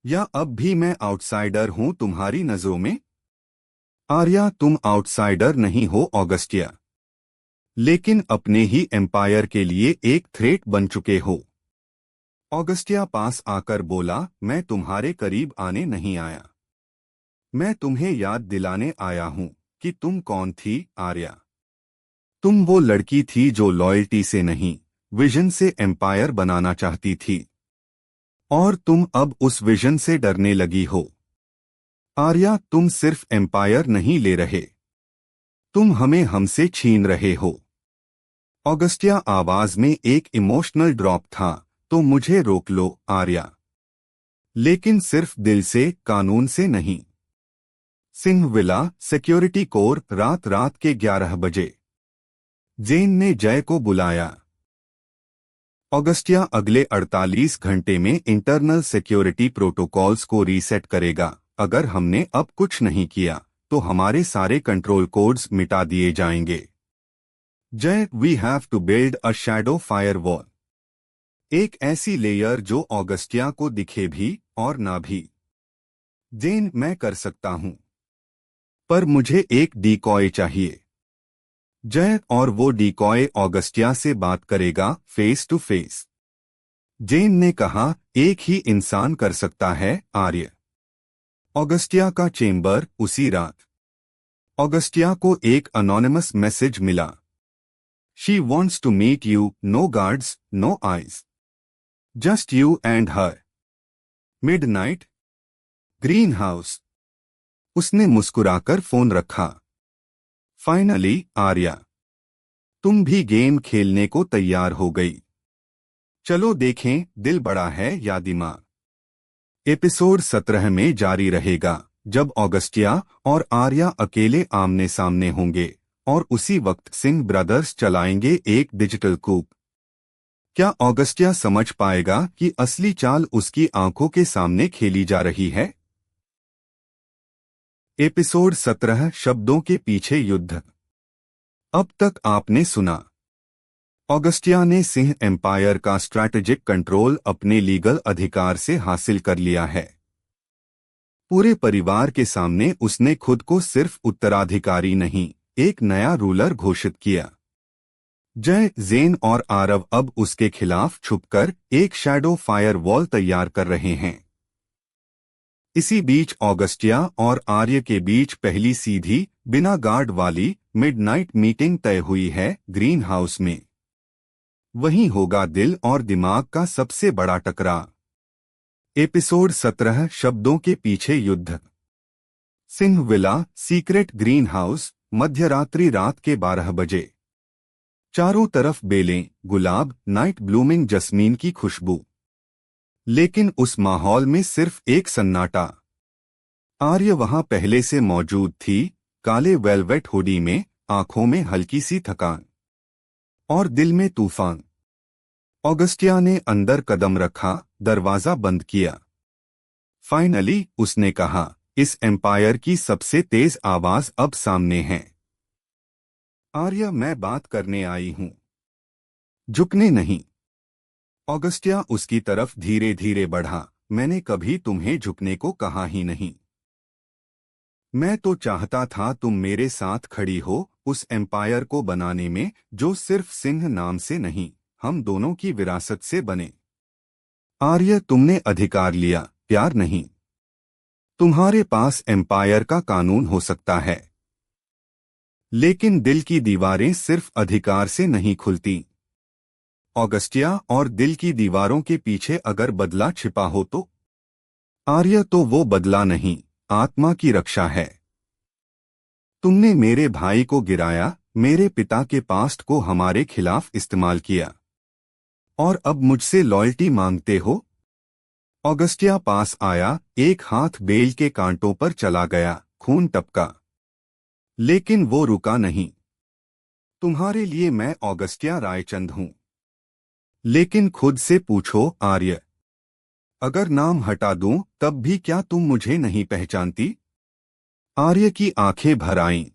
या अब भी मैं आउटसाइडर हूं तुम्हारी नजरों में? आर्या, तुम आउटसाइडर नहीं हो ऑगस्टिया, लेकिन अपने ही एम्पायर के लिए एक थ्रेट बन चुके हो। ऑगस्टिया पास आकर बोला, मैं तुम्हारे करीब आने नहीं आया, मैं तुम्हें याद दिलाने आया हूं कि तुम कौन थी। आर्या, तुम वो लड़की थी जो लॉयल्टी से नहीं, विजन से एम्पायर बनाना चाहती थी, और तुम अब उस विजन से डरने लगी हो। आर्या, तुम सिर्फ एम्पायर नहीं ले रहे, तुम हमें हमसे छीन रहे हो। ऑगस्टिया आवाज में एक इमोशनल ड्रॉप था, तो मुझे रोक लो आर्या, लेकिन सिर्फ दिल से, कानून से नहीं। सिंह विला सिक्योरिटी कोर रात के 11 बजे। जेन ने जय को बुलाया। ऑगस्टिया अगले 48 घंटे में इंटरनल सिक्योरिटी प्रोटोकॉल्स को रीसेट करेगा। अगर हमने अब कुछ नहीं किया तो हमारे सारे कंट्रोल कोड्स मिटा दिए जाएंगे। Jai, we have to build a shadow firewall. एक ऐसी लेयर जो ऑगस्टिया को दिखे भी और ना भी। जेन, मैं कर सकता हूं, पर मुझे एक डीकॉय चाहिए। जय, और वो डीकॉय ऑगस्टिया से बात करेगा फेस टू फेस। जेन ने कहा, एक ही इंसान कर सकता है आर्य। ऑगस्टिया का चेंबर उसी रात। ऑगस्टिया को एक अनोनिमस मैसेज मिला। She wants to meet you, no guards, no eyes, just you and her. Midnight, green house. उसने मुस्कुराकर फोन रखा। फाइनली आर्या, तुम भी गेम खेलने को तैयार हो गई। चलो देखें दिल बड़ा है या दिमाग। एपिसोड 17 में जारी रहेगा, जब ऑगस्टिया और आर्या अकेले आमने सामने होंगे और उसी वक्त सिंह ब्रदर्स चलाएंगे एक डिजिटल कूप। क्या ऑगस्टिया समझ पाएगा कि असली चाल उसकी आंखों के सामने खेली जा रही है? एपिसोड 17 शब्दों के पीछे युद्ध। अब तक आपने सुना, ऑगस्टिया ने सिंह एम्पायर का स्ट्रैटेजिक कंट्रोल अपने लीगल अधिकार से हासिल कर लिया है। पूरे परिवार के सामने उसने खुद को सिर्फ उत्तराधिकारी नहीं, एक नया रूलर घोषित किया। जय, ज़ेन और आरव अब उसके खिलाफ छुपकर एक शैडो फायर वॉल तैयार कर रहे हैं। इसी बीच ऑगस्टिया और आर्य के बीच पहली सीधी, बिना गार्ड वाली मिडनाइट मीटिंग तय हुई है ग्रीन हाउस में। वहीं होगा दिल और दिमाग का सबसे बड़ा टकराव। एपिसोड 17 शब्दों के पीछे युद्ध। Singh villa, secret green house, मध्यरात्रि रात के 12 बजे। चारों तरफ बेलें, गुलाब, नाइट ब्लूमिंग जस्मीन की खुशबू। लेकिन उस माहौल में सिर्फ एक सन्नाटा। आर्य वहां पहले से मौजूद थी, काले वेलवेट हुडी में, आंखों में हल्की सी थकान और दिल में तूफान। ऑगस्टिया ने अंदर कदम रखा, दरवाजा बंद किया। फाइनली उसने कहा, इस एम्पायर की सबसे तेज आवाज अब सामने है। आर्य, मैं बात करने आई हूं, झुकने नहीं। ऑगस्टिया उसकी तरफ धीरे धीरे बढ़ा। मैंने कभी तुम्हें झुकने को कहा ही नहीं। मैं तो चाहता था तुम मेरे साथ खड़ी हो, उस एम्पायर को बनाने में जो सिर्फ सिंह नाम से नहीं, हम दोनों की विरासत से बने। आर्य, तुमने अधिकार लिया, प्यार नहीं। तुम्हारे पास एम्पायर का कानून हो सकता है, लेकिन दिल की दीवारें सिर्फ अधिकार से नहीं खुलती। ऑगस्टिया, और दिल की दीवारों के पीछे अगर बदला छिपा हो तो? आर्य, तो वो बदला नहीं, आत्मा की रक्षा है। तुमने मेरे भाई को गिराया, मेरे पिता के पास्ट को हमारे खिलाफ इस्तेमाल किया, और अब मुझसे लॉयल्टी मांगते हो? ऑगस्टिया पास आया, एक हाथ बेल के कांटों पर चला गया, खून टपका। लेकिन वो रुका नहीं। तुम्हारे लिए मैं ऑगस्टिया रायचंद हूं। लेकिन खुद से पूछो आर्य, अगर नाम हटा दूं तब भी क्या तुम मुझे नहीं पहचानती? आर्य की आंखें भर आईं,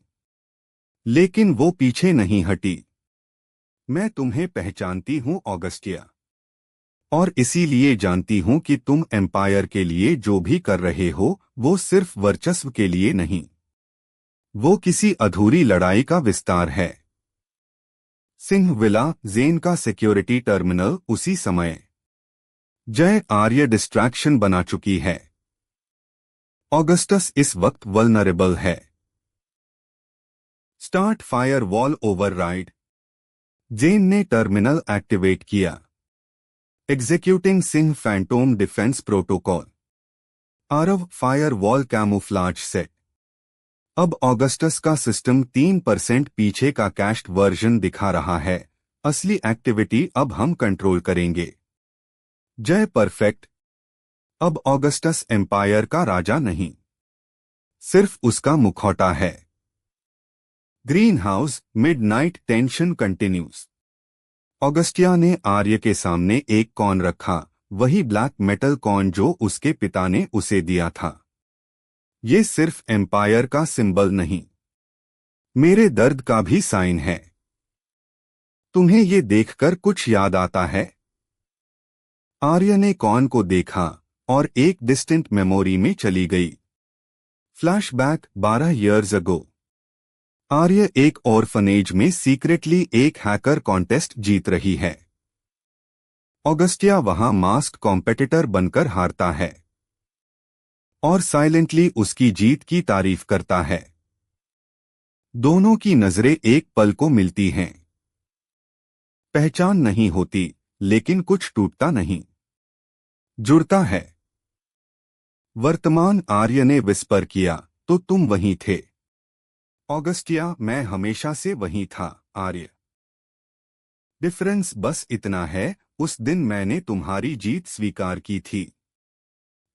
लेकिन वो पीछे नहीं हटी। मैं तुम्हें पहचानती हूं ऑगस्टिया, और इसीलिए जानती हूं कि तुम एम्पायर के लिए जो भी कर रहे हो वो सिर्फ वर्चस्व के लिए नहीं, वो किसी अधूरी लड़ाई का विस्तार है। सिंह विला, ज़ेन का सिक्योरिटी टर्मिनल उसी समय। जय, आर्य डिस्ट्रैक्शन बना चुकी है। ऑगस्टस इस वक्त वल्नरेबल है। Start firewall override. Zen ने टर्मिनल एक्टिवेट किया। Executing Singh phantom defence protocol. Aarav, firewall camouflage set. अब ऑगस्टस का सिस्टम 3% पीछे का कैश्ड वर्जन दिखा रहा है। असली एक्टिविटी अब हम कंट्रोल करेंगे। जय, परफेक्ट। अब ऑगस्टस एम्पायर का राजा नहीं, सिर्फ उसका मुखौटा है। Greenhouse, midnight tension continues. Augustia ने आर्य के सामने एक कॉइन रखा, वही ब्लैक मेटल कॉइन जो उसके पिता ने उसे दिया था। ये सिर्फ एम्पायर का सिंबल नहीं, मेरे दर्द का भी साइन है। तुम्हें ये देखकर कुछ याद आता है? आर्य ने कॉइन को देखा और एक डिस्टेंट मेमोरी में चली गई। Flashback, 12 years ago. आर्य एक ऑर्फनेज में सीक्रेटली एक हैकर कॉन्टेस्ट जीत रही है। ऑगस्टिया वहां मास्क कॉम्पिटिटर बनकर हारता है और साइलेंटली उसकी जीत की तारीफ करता है। दोनों की नजरें एक पल को मिलती हैं। पहचान नहीं होती, लेकिन कुछ टूटता नहीं, जुड़ता है। वर्तमान, आर्य ने विस्पर किया, तो तुम वहीं थे। ऑगस्टिया, मैं हमेशा से वहीं था, आर्य। डिफरेंस बस इतना है, उस दिन मैंने तुम्हारी जीत स्वीकार की थी।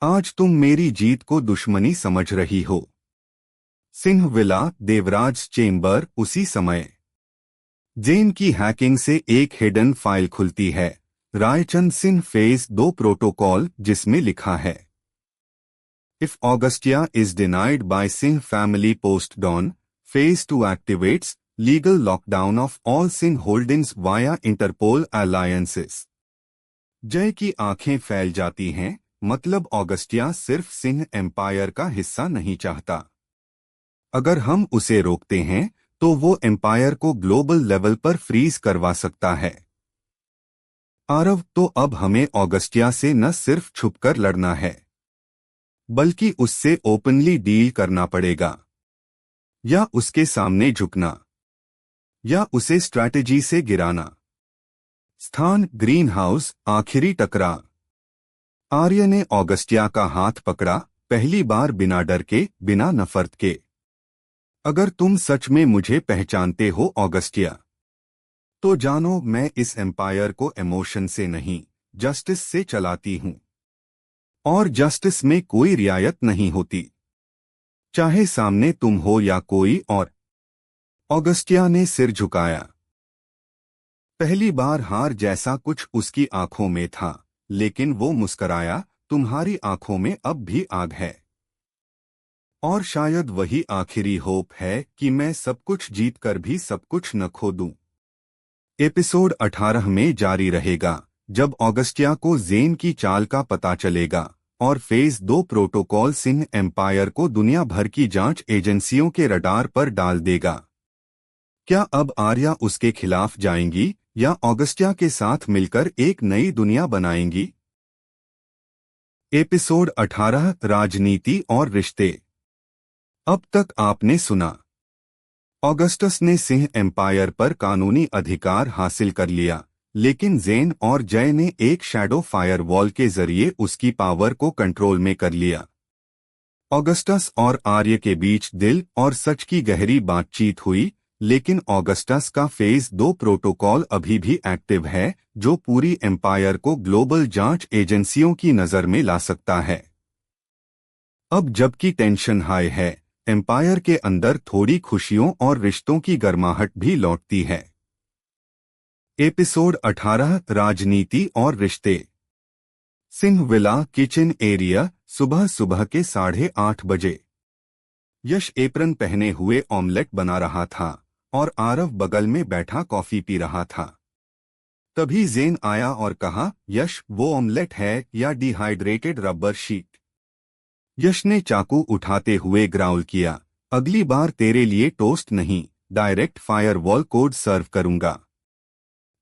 आज तुम मेरी जीत को दुश्मनी समझ रही हो। Singh villa, Devraj chamber. उसी समय जेन की हैकिंग से एक हिडन फाइल खुलती है, रायचंद सिंह फेज 2 प्रोटोकॉल, जिसमें लिखा है, if Augustia is denied by Singh family post dawn, phase 2 activates legal lockdown of all Singh holdings via Interpol alliances. Jay की आंखें फैल जाती हैं, मतलब ऑगस्टिया सिर्फ सिंह एम्पायर का हिस्सा नहीं चाहता। अगर हम उसे रोकते हैं तो वो एम्पायर को ग्लोबल लेवल पर फ्रीज करवा सकता है। आरव, तो अब हमें ऑगस्टिया से न सिर्फ छुपकर लड़ना है, बल्कि उससे ओपनली डील करना पड़ेगा, या उसके सामने झुकना, या उसे स्ट्रैटेजी से गिराना। स्थान ग्रीन हाउस, आखिरी टकराव। आर्य ने ऑगस्टिया का हाथ पकड़ा, पहली बार बिना डर के, बिना नफरत के। अगर तुम सच में मुझे पहचानते हो ऑगस्टिया, तो जानो मैं इस एम्पायर को इमोशन से नहीं, जस्टिस से चलाती हूं। और जस्टिस में कोई रियायत नहीं होती, चाहे सामने तुम हो या कोई और। ऑगस्टिया ने सिर झुकाया। पहली बार हार जैसा कुछ उसकी आंखों में था, लेकिन वो मुस्कराया, तुम्हारी आंखों में अब भी आग है। और शायद वही आखिरी होप है कि मैं सब कुछ जीत कर भी सब कुछ न खो दूं। एपिसोड 18 में जारी रहेगा, जब ऑगस्टिया को जेन की चाल का पता चलेगा और फेज 2 प्रोटोकॉल सिंह एम्पायर को दुनिया भर की जांच एजेंसियों के रडार पर डाल देगा। क्या अब आर्या उसके खिलाफ जाएंगी या ऑगस्टिया के साथ मिलकर एक नई दुनिया बनाएंगी? एपिसोड 18, राजनीति और रिश्ते। अब तक आपने सुना, ऑगस्टस ने सिंह एम्पायर पर कानूनी अधिकार हासिल कर लिया, लेकिन जेन और जय ने एक शैडो फायरवॉल के जरिए उसकी पावर को कंट्रोल में कर लिया। ऑगस्टस और आर्य के बीच दिल और सच की गहरी बातचीत हुई, लेकिन ऑगस्टस का फेज 2 प्रोटोकॉल अभी भी एक्टिव है, जो पूरी एम्पायर को ग्लोबल जांच एजेंसियों की नजर में ला सकता है। अब जबकि टेंशन हाई है, एम्पायर के अंदर थोड़ी खुशियों और रिश्तों की गर्माहट भी लौटती है। एपिसोड 18, राजनीति और रिश्ते। सिंह विला किचन एरिया, सुबह सुबह के 8:30 बजे। यश एप्रन पहने हुए ऑमलेट बना रहा था और आरव बगल में बैठा कॉफी पी रहा था। तभी जेन आया और कहा, यश, वो ऑमलेट है या डिहाइड्रेटेड रबर शीट? यश ने चाकू उठाते हुए ग्राउल किया, अगली बार तेरे लिए टोस्ट नहीं, डायरेक्ट फायरवॉल कोड सर्व करूंगा।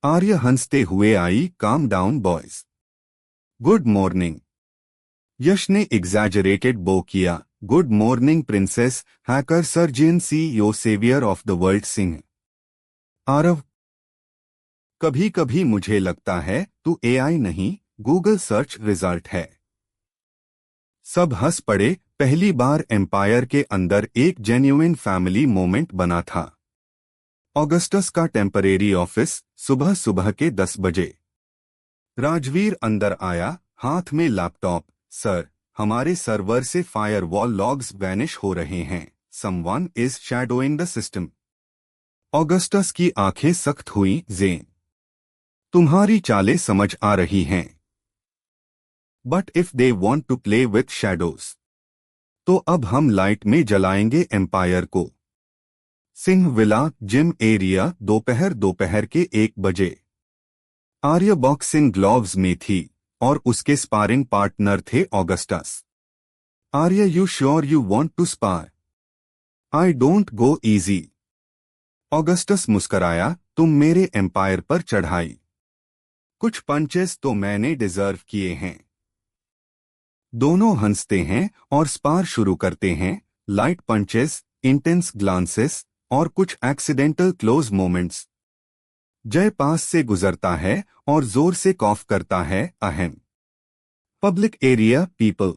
आर्य हंसते हुए आई, calm down boys, good morning. Yash ने एग्जैजरेटेड बो किया, good morning princess, hacker surgeon CEO saviour of the world Singh. Aarav, कभी कभी मुझे लगता है तू AI नहीं, गूगल सर्च रिजल्ट है। सब हंस पड़े, पहली बार एम्पायर के अंदर एक जेन्युइन फैमिली मोमेंट बना था। ऑगस्टस का टेम्परेरी ऑफिस, सुबह सुबह के 10 बजे। राजवीर अंदर आया, हाथ में लैपटॉप। सर, हमारे सर्वर से फायरवॉल लॉग्स वैनिश हो रहे हैं, someone is shadowing the system. Augustus की आंखें सख्त हुई, जेन, तुम्हारी चालें समझ आ रही हैं, but if they want to play with shadows, तो अब हम लाइट में जलाएंगे एम्पायर को। सिंह विला जिम एरिया, दोपहर के 1 बजे। आर्य बॉक्सिंग ग्लोव्स में थी और उसके स्पारिंग पार्टनर थे Augustus. Arya, you sure you want to spar? I don't go easy. Augustus मुस्कराया, तुम मेरे एम्पायर पर चढ़ाई, कुछ पंचेस तो मैंने डिजर्व किए हैं। दोनों हंसते हैं और स्पार शुरू करते हैं, लाइट पंचेस, इंटेंस ग्लांसेस और कुछ एक्सीडेंटल क्लोज मोमेंट्स। जय पास से गुजरता है और जोर से कॉफ करता है, अहम। Public area, people.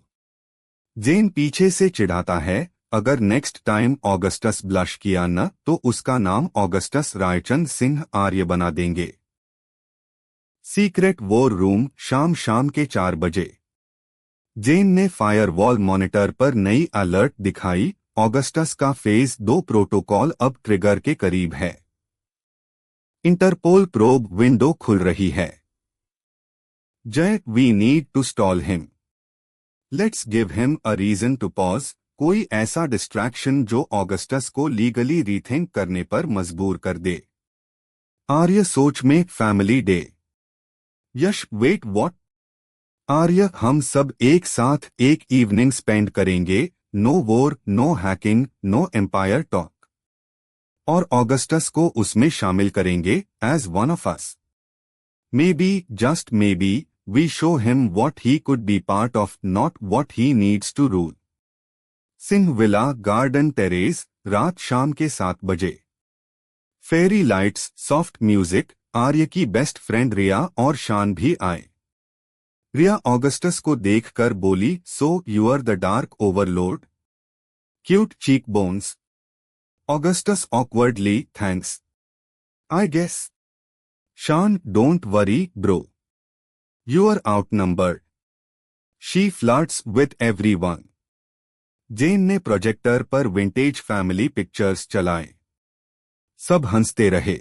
जेन पीछे से चिढ़ाता है, अगर नेक्स्ट टाइम ऑगस्टस ब्लश किया न तो उसका नाम ऑगस्टस रायचंद सिंह आर्य बना देंगे। सीक्रेट वॉर रूम शाम शाम के 4 बजे। जेन ने फायरवॉल मॉनिटर पर नई अलर्ट दिखाई। ऑगस्टस का फेज 2 प्रोटोकॉल अब ट्रिगर के करीब है। इंटरपोल प्रोब विंडो खुल रही है। Jai, we need to stall him. Let's give him a reason to pause. कोई ऐसा डिस्ट्रैक्शन जो ऑगस्टस को लीगली रीथिंक करने पर मजबूर कर दे। आर्य सोच में family day. Yash, wait what? Arya, हम सब एक साथ एक इवनिंग स्पेंड करेंगे। No war, no hacking, no empire talk. और ऑगस्टस को उसमें शामिल करेंगे as one of us. Maybe, just maybe, we show him what he could be part of, not what he needs to rule. Singh villa garden terrace, रात शाम के 7 बजे। Fairy lights, soft music. Arya की best friend रिया और शान भी आए। रिया Augustus को देखकर बोली, so you are the dark overlord? Cute cheekbones. Augustus awkwardly, thanks, I guess. Shaan, don't worry bro, you are outnumbered. She flirts with everyone. Jen ने projector पर विंटेज फैमिली पिक्चर्स चलाए। सब हंसते रहे।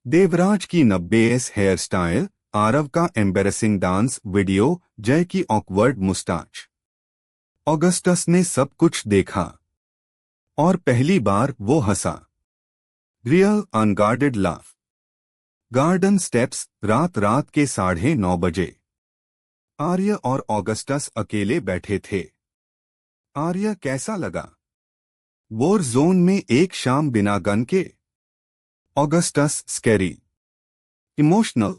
देवराज की 90s हेयर स्टाइल, आरव का embarrassing dance video, जय की ऑकवर्ड मुस्टाच। ऑगस्टस ने सब कुछ देखा और पहली बार वो हंसा। Real unguarded laugh. Garden steps, रात रात के 9:30 बजे। आर्य और ऑगस्टस अकेले बैठे थे। आर्य, कैसा लगा वॉर जोन में एक शाम बिना गन के? Augustus, scary, emotional,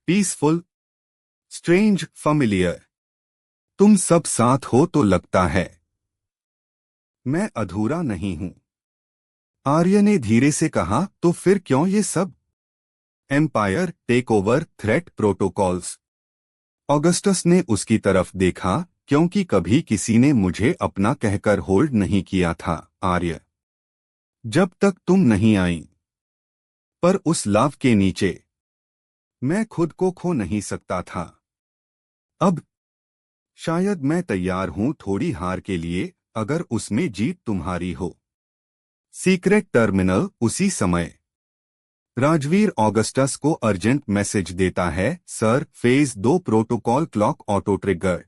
peaceful, strange, familiar. तुम सब साथ हो तो लगता है मैं अधूरा नहीं हूं। आर्य ने धीरे से कहा, तो फिर क्यों ये सब? Empire takeover, threat, protocols. Augustus ने उसकी तरफ देखा, क्योंकि कभी किसी ने मुझे अपना कहकर होल्ड नहीं किया था आर्य, जब तक तुम नहीं आई। पर उस लाव के नीचे मैं खुद को खो नहीं सकता था। अब शायद मैं तैयार हूं थोड़ी हार के लिए, अगर उसमें जीत तुम्हारी हो। सीक्रेट टर्मिनल, उसी समय राजवीर ऑगस्टस को अर्जेंट मैसेज देता है, sir, phase 2 protocol clock auto trigger.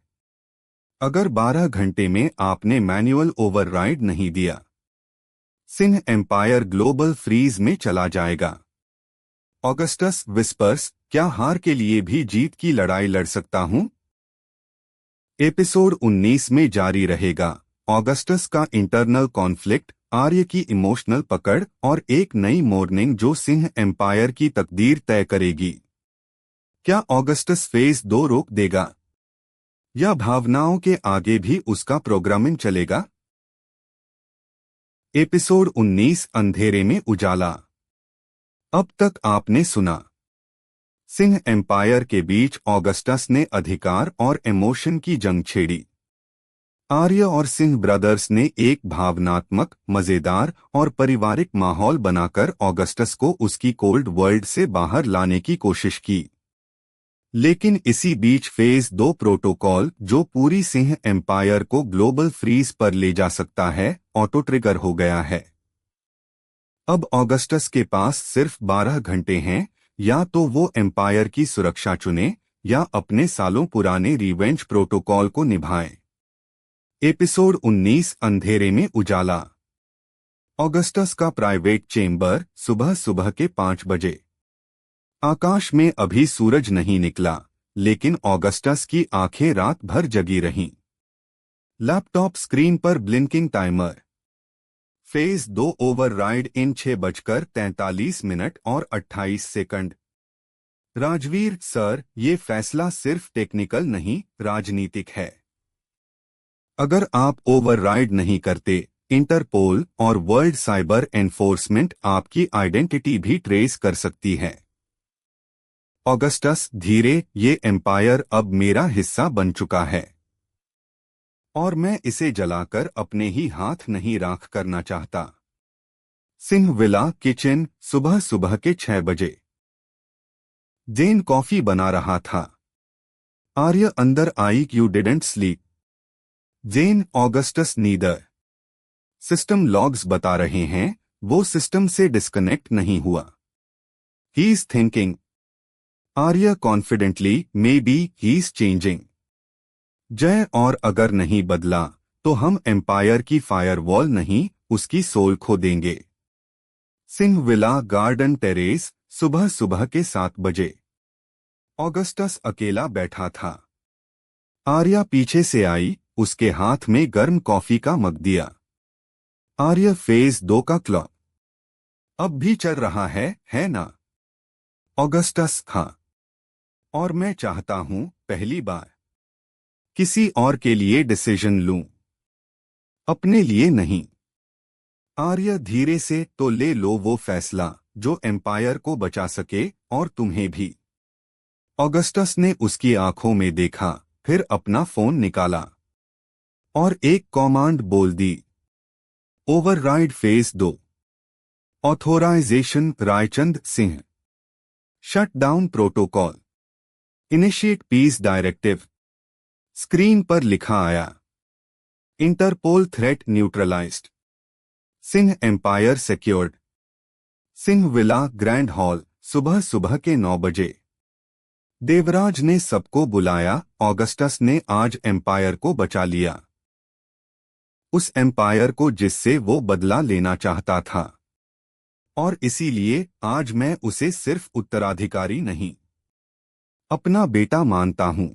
अगर 12 घंटे में आपने मैनुअल ओवरराइड नहीं दिया, सिंह एम्पायर ग्लोबल फ्रीज में चला जाएगा। ऑगस्टस विस्पर्स, क्या हार के लिए भी जीत की लड़ाई लड़ सकता हूं? एपिसोड 19 में जारी रहेगा ऑगस्टस का इंटरनल कॉन्फ्लिक्ट, आर्य की इमोशनल पकड़ और एक नई मॉर्निंग जो सिंह एम्पायर की तकदीर तय करेगी। क्या ऑगस्टस फेज 2 रोक देगा या भावनाओं के आगे भी उसका प्रोग्रामिंग चलेगा? एपिसोड 19, अंधेरे में उजाला। अब तक आपने सुना सिंह एम्पायर के बीच ऑगस्टस ने अधिकार और इमोशन की जंग छेड़ी। आर्य और सिंह ब्रदर्स ने एक भावनात्मक, मजेदार और पारिवारिक माहौल बनाकर ऑगस्टस को उसकी कोल्ड वर्ल्ड से बाहर लाने की कोशिश की। लेकिन इसी बीच फेज 2 प्रोटोकॉल, जो पूरी सिंह एम्पायर को ग्लोबल फ्रीज पर ले जा सकता है, ऑटो ट्रिगर हो गया है। अब ऑगस्टस के पास सिर्फ 12 घंटे हैं, या तो वो एम्पायर की सुरक्षा चुने या अपने सालों पुराने रिवेंज प्रोटोकॉल को निभाए। एपिसोड 19, अंधेरे में उजाला। ऑगस्टस का प्राइवेट चेंबर, सुबह सुबह के 5 बजे। आकाश में अभी सूरज नहीं निकला, लेकिन ऑगस्टस की आंखें रात भर जगी रहीं। लैपटॉप स्क्रीन पर ब्लिंकिंग टाइमर। फेज 2 ओवरराइड इन 6:43 और 28 सेकंड। राजवीर, सर, ये फैसला सिर्फ टेक्निकल नहीं, राजनीतिक है। अगर आप ओवरराइड नहीं करते, इंटरपोल और वर्ल्ड साइबर एनफोर्समेंट आपकी आइडेंटिटी भी ट्रेस कर सकती है। ऑगस्टस, धीरे, ये एम्पायर अब मेरा हिस्सा बन चुका है और मैं इसे जलाकर अपने ही हाथ नहीं राख करना चाहता। सिंह विला किचन, सुबह सुबह के 6 बजे। जेन कॉफी बना रहा था। आर्य अंदर आई। You didn't sleep Jen. Augustus neither. System logs बता रहे हैं वो सिस्टम से डिस्कनेक्ट नहीं हुआ। He is thinking. Arya confidently. Maybe he is changing. Jay. और अगर नहीं बदला तो हम एम्पायर की फायरवॉल नहीं उसकी सोल खो देंगे। Singh villa garden terrace. सुबह सुबह के 7 बजे। ऑगस्टस अकेला बैठा था। आर्या पीछे से आई। उसके हाथ में गर्म कॉफी का मग दिया। आर्य फेज 2 का क्लॉक अब भी चल रहा है ना? ऑगस्टस। हाँ। और मैं चाहता हूं पहली बार किसी और के लिए डिसीजन लूं, अपने लिए नहीं। आर्य धीरे से। तो ले लो वो फैसला जो एम्पायर को बचा सके और तुम्हें भी। ऑगस्टस ने उसकी आंखों में देखा, फिर अपना फोन निकाला और एक कमांड बोल दी। Override phase 2। Authorisation Raichand Singh. Shut down protocol. Initiate peace directive. Screen पर लिखा आया। Interpol threat neutralised. Singh empire secured. Singh villa grand hall. सुबह सुबह के 9 बजे। देवराज ने सबको बुलाया। ऑगस्टस ने आज एम्पायर को बचा लिया। उस एम्पायर को जिससे वो बदला लेना चाहता था। और इसीलिए आज मैं उसे सिर्फ उत्तराधिकारी नहीं, अपना बेटा मानता हूं।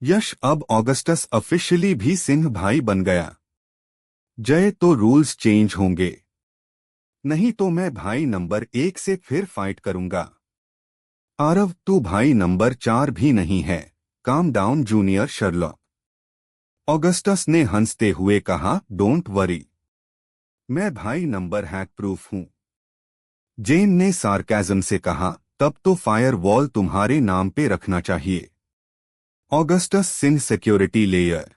यश। अब ऑगस्टस ऑफिशियली भी सिंह भाई बन गया। जय। तो रूल्स चेंज होंगे, नहीं तो मैं भाई नंबर 1 से फिर फाइट करूंगा। आरव। तू भाई नंबर 4 भी नहीं है। Calm down junior Sherlock. Augustus ने हंसते हुए कहा। डोंट वरी, मैं भाई नंबर हैक प्रूफ हूं। जेन ने सार्केज्म से कहा। तब तो फायर वॉल तुम्हारे नाम पे रखना चाहिए। Augustus Singh security layer.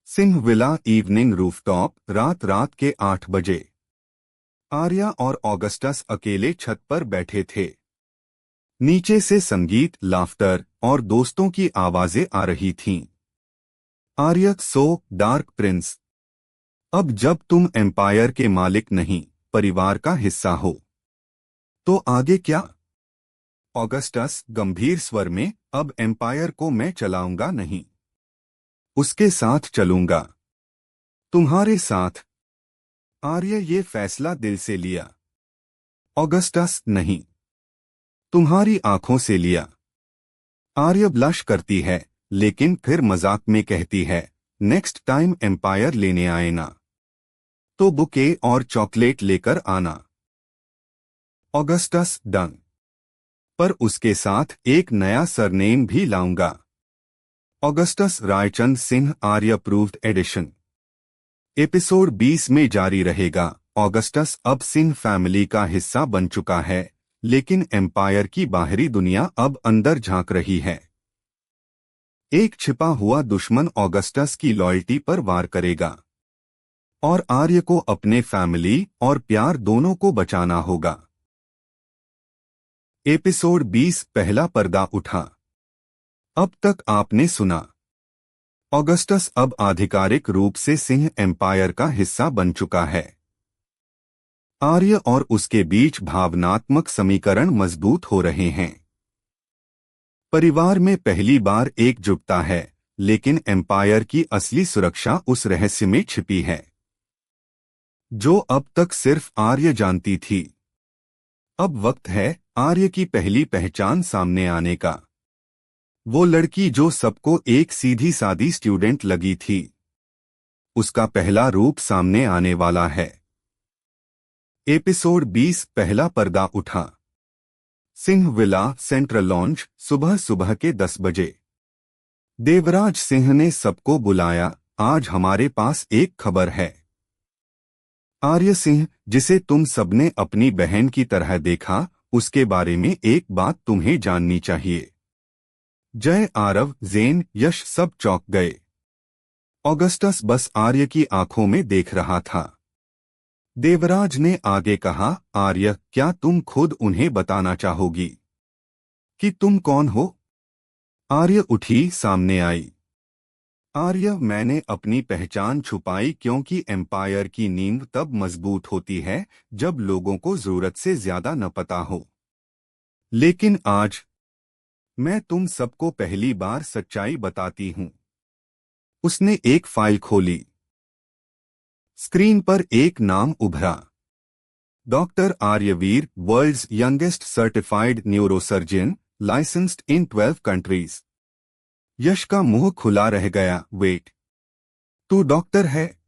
Singh villa evening rooftop. रात के 8 बजे। आर्या और ऑगस्टस अकेले छत पर बैठे थे। नीचे से संगीत, लाफ्टर और दोस्तों की आवाजें आ रही थीं। आर्य। सो डार्क प्रिंस, अब जब तुम एम्पायर के मालिक नहीं परिवार का हिस्सा हो तो आगे क्या? ऑगस्टस गंभीर स्वर में। अब एम्पायर को मैं चलाऊंगा नहीं, उसके साथ चलूंगा, तुम्हारे साथ। आर्य। ये फैसला दिल से लिया। ऑगस्टस। नहीं, तुम्हारी आंखों से लिया। आर्य ब्लश करती है, लेकिन फिर मजाक में कहती है, नेक्स्ट टाइम एम्पायर लेने आए ना तो बुके और चॉकलेट लेकर आना। ऑगस्टस। डन, पर उसके साथ एक नया सरनेम भी लाऊंगा। Augustus Raichand Singh Arya approved addition. Episode 20 में जारी रहेगा। ऑगस्टस अब सिंह फैमिली का हिस्सा बन चुका है, लेकिन एम्पायर की बाहरी दुनिया अब अंदर झांक रही है। एक छिपा हुआ दुश्मन ऑगस्टस की लॉयल्टी पर वार करेगा और आर्य को अपने फैमिली और प्यार दोनों को बचाना होगा। एपिसोड 20 पहला पर्दा उठा। अब तक आपने सुना। ऑगस्टस अब आधिकारिक रूप से सिंह एम्पायर का हिस्सा बन चुका है। आर्य और उसके बीच भावनात्मक समीकरण मजबूत हो रहे हैं। परिवार में पहली बार एकजुटता है, लेकिन एम्पायर की असली सुरक्षा उस रहस्य में छिपी है जो अब तक सिर्फ आर्य जानती थी। अब वक्त है आर्य की पहली पहचान सामने आने का। वो लड़की जो सबको एक सीधी सादी स्टूडेंट लगी थी, उसका पहला रूप सामने आने वाला है। एपिसोड 20 पहला पर्दा उठा। Singh villa central lounge. सुबह सुबह के 10 बजे। देवराज सिंह ने सबको बुलाया। आज हमारे पास एक खबर है। आर्य सिंह, जिसे तुम सबने अपनी बहन की तरह देखा, उसके बारे में एक बात तुम्हें जाननी चाहिए। जय। आरव, जेन, यश सब चौंक गए। ऑगस्टस बस आर्य की आंखों में देख रहा था। देवराज ने आगे कहा, आर्य, क्या तुम खुद उन्हें बताना चाहोगी? कि तुम कौन हो? आर्य उठी सामने आई। आर्य, मैंने अपनी पहचान छुपाई क्योंकि एम्पायर की नींद तब मजबूत होती है जब लोगों को जरूरत से ज्यादा न पता हो। लेकिन आज मैं तुम सबको पहली बार सच्चाई बताती हूं। उसने एक फाइल खोली। स्क्रीन पर एक नाम उभरा। Doctor Aryaveer, world's youngest certified neurosurgeon, licensed in 12 countries. Yash का मुंह खुला रह गया। वेट, तू डॉक्टर है?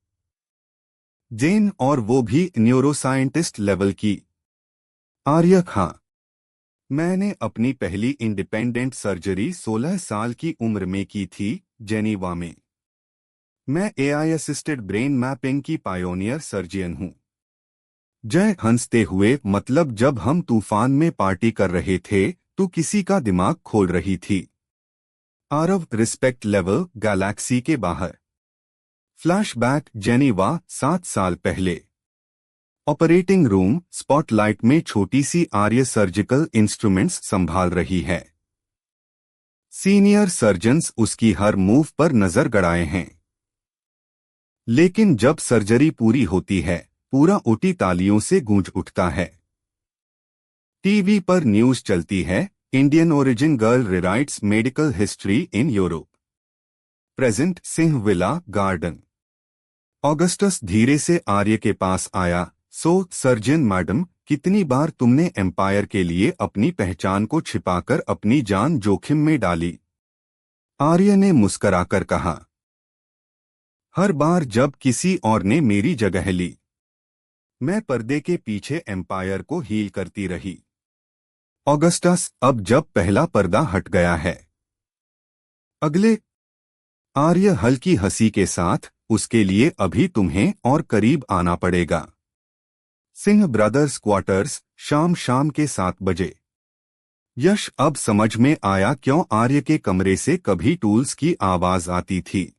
जेन, और वो भी न्यूरोसाइंटिस्ट लेवल की? आर्य, हाँ। मैंने अपनी पहली इंडिपेंडेंट सर्जरी 16 साल की उम्र में की थी, जेनीवा में। मैं एआई असिस्टेड ब्रेन मैपिंग की पायोनियर सर्जियन हूं। जय हंसते हुए, मतलब जब हम तूफान में पार्टी कर रहे थे तो किसी का दिमाग खोल रही थी। आरव, रिस्पेक्ट लेवल, गैलेक्सी के बाहर। फ्लैशबैक, जेनीवा 7 साल पहले। ऑपरेटिंग रूम, स्पॉटलाइट में छोटी सी आर्य सर्जिकल इंस्ट्रूमेंट्स संभाल रही है। सीनियर सर्जन्स उसकी हर मूव पर नजर गड़ाए हैं। लेकिन जब सर्जरी पूरी होती है, पूरा ओटी तालियों से गूंज उठता है। टीवी पर न्यूज चलती है, Indian origin girl rewrites medical history in Europe. Present, Singh villa garden. Augustus धीरे से आर्य के पास आया। सो सर्जन मैडम, कितनी बार तुमने एम्पायर के लिए अपनी पहचान को छिपाकर अपनी जान जोखिम में डाली? आर्य ने मुस्कराकर कहा, हर बार जब किसी और ने मेरी जगह ली। मैं पर्दे के पीछे एम्पायर को हील करती रही। ऑगस्टस, अब जब पहला पर्दा हट गया है, अगले। आर्य हल्की हंसी के साथ, उसके लिए अभी तुम्हें और करीब आना पड़ेगा। सिंह ब्रदर्स क्वार्टर्स, शाम के 7 बजे। यश, अब समझ में आया क्यों आर्य के कमरे से कभी टूल्स की आवाज आती थी।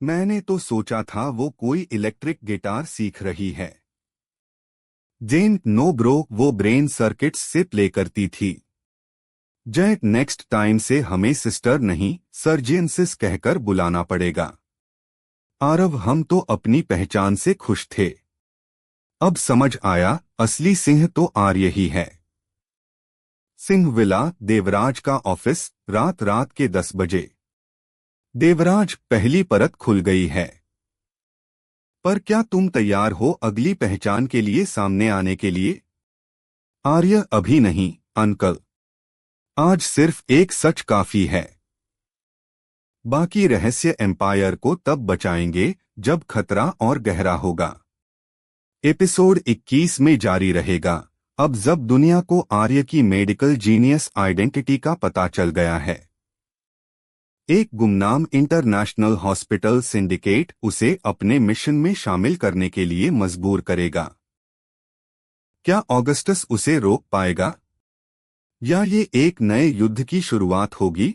मैंने तो सोचा था वो कोई इलेक्ट्रिक गिटार सीख रही है। जेन, नो ब्रो, वो ब्रेन सर्किट्स से प्ले करती थी। जय, नेक्स्ट टाइम से हमें सिस्टर नहीं, सर्जियंसिस कहकर बुलाना पड़ेगा। आरव, हम तो अपनी पहचान से खुश थे। अब समझ आया, असली सिंह तो आर्य ही है। सिंह विला, देवराज का ऑफिस, रात के 10 बजे। देवराज, पहली परत खुल गई है। पर क्या तुम तैयार हो अगली पहचान के लिए सामने आने के लिए? आर्य, अभी नहीं अंकल। आज सिर्फ एक सच काफी है। बाकी रहस्य एम्पायर को तब बचाएंगे जब खतरा और गहरा होगा। एपिसोड 21 में जारी रहेगा। अब जब दुनिया को आर्य की मेडिकल जीनियस आइडेंटिटी का पता चल गया है। एक गुमनाम इंटरनेशनल हॉस्पिटल सिंडिकेट उसे अपने मिशन में शामिल करने के लिए मजबूर करेगा। क्या ऑगस्टस उसे रोक पाएगा? या ये एक नए युद्ध की शुरुआत होगी?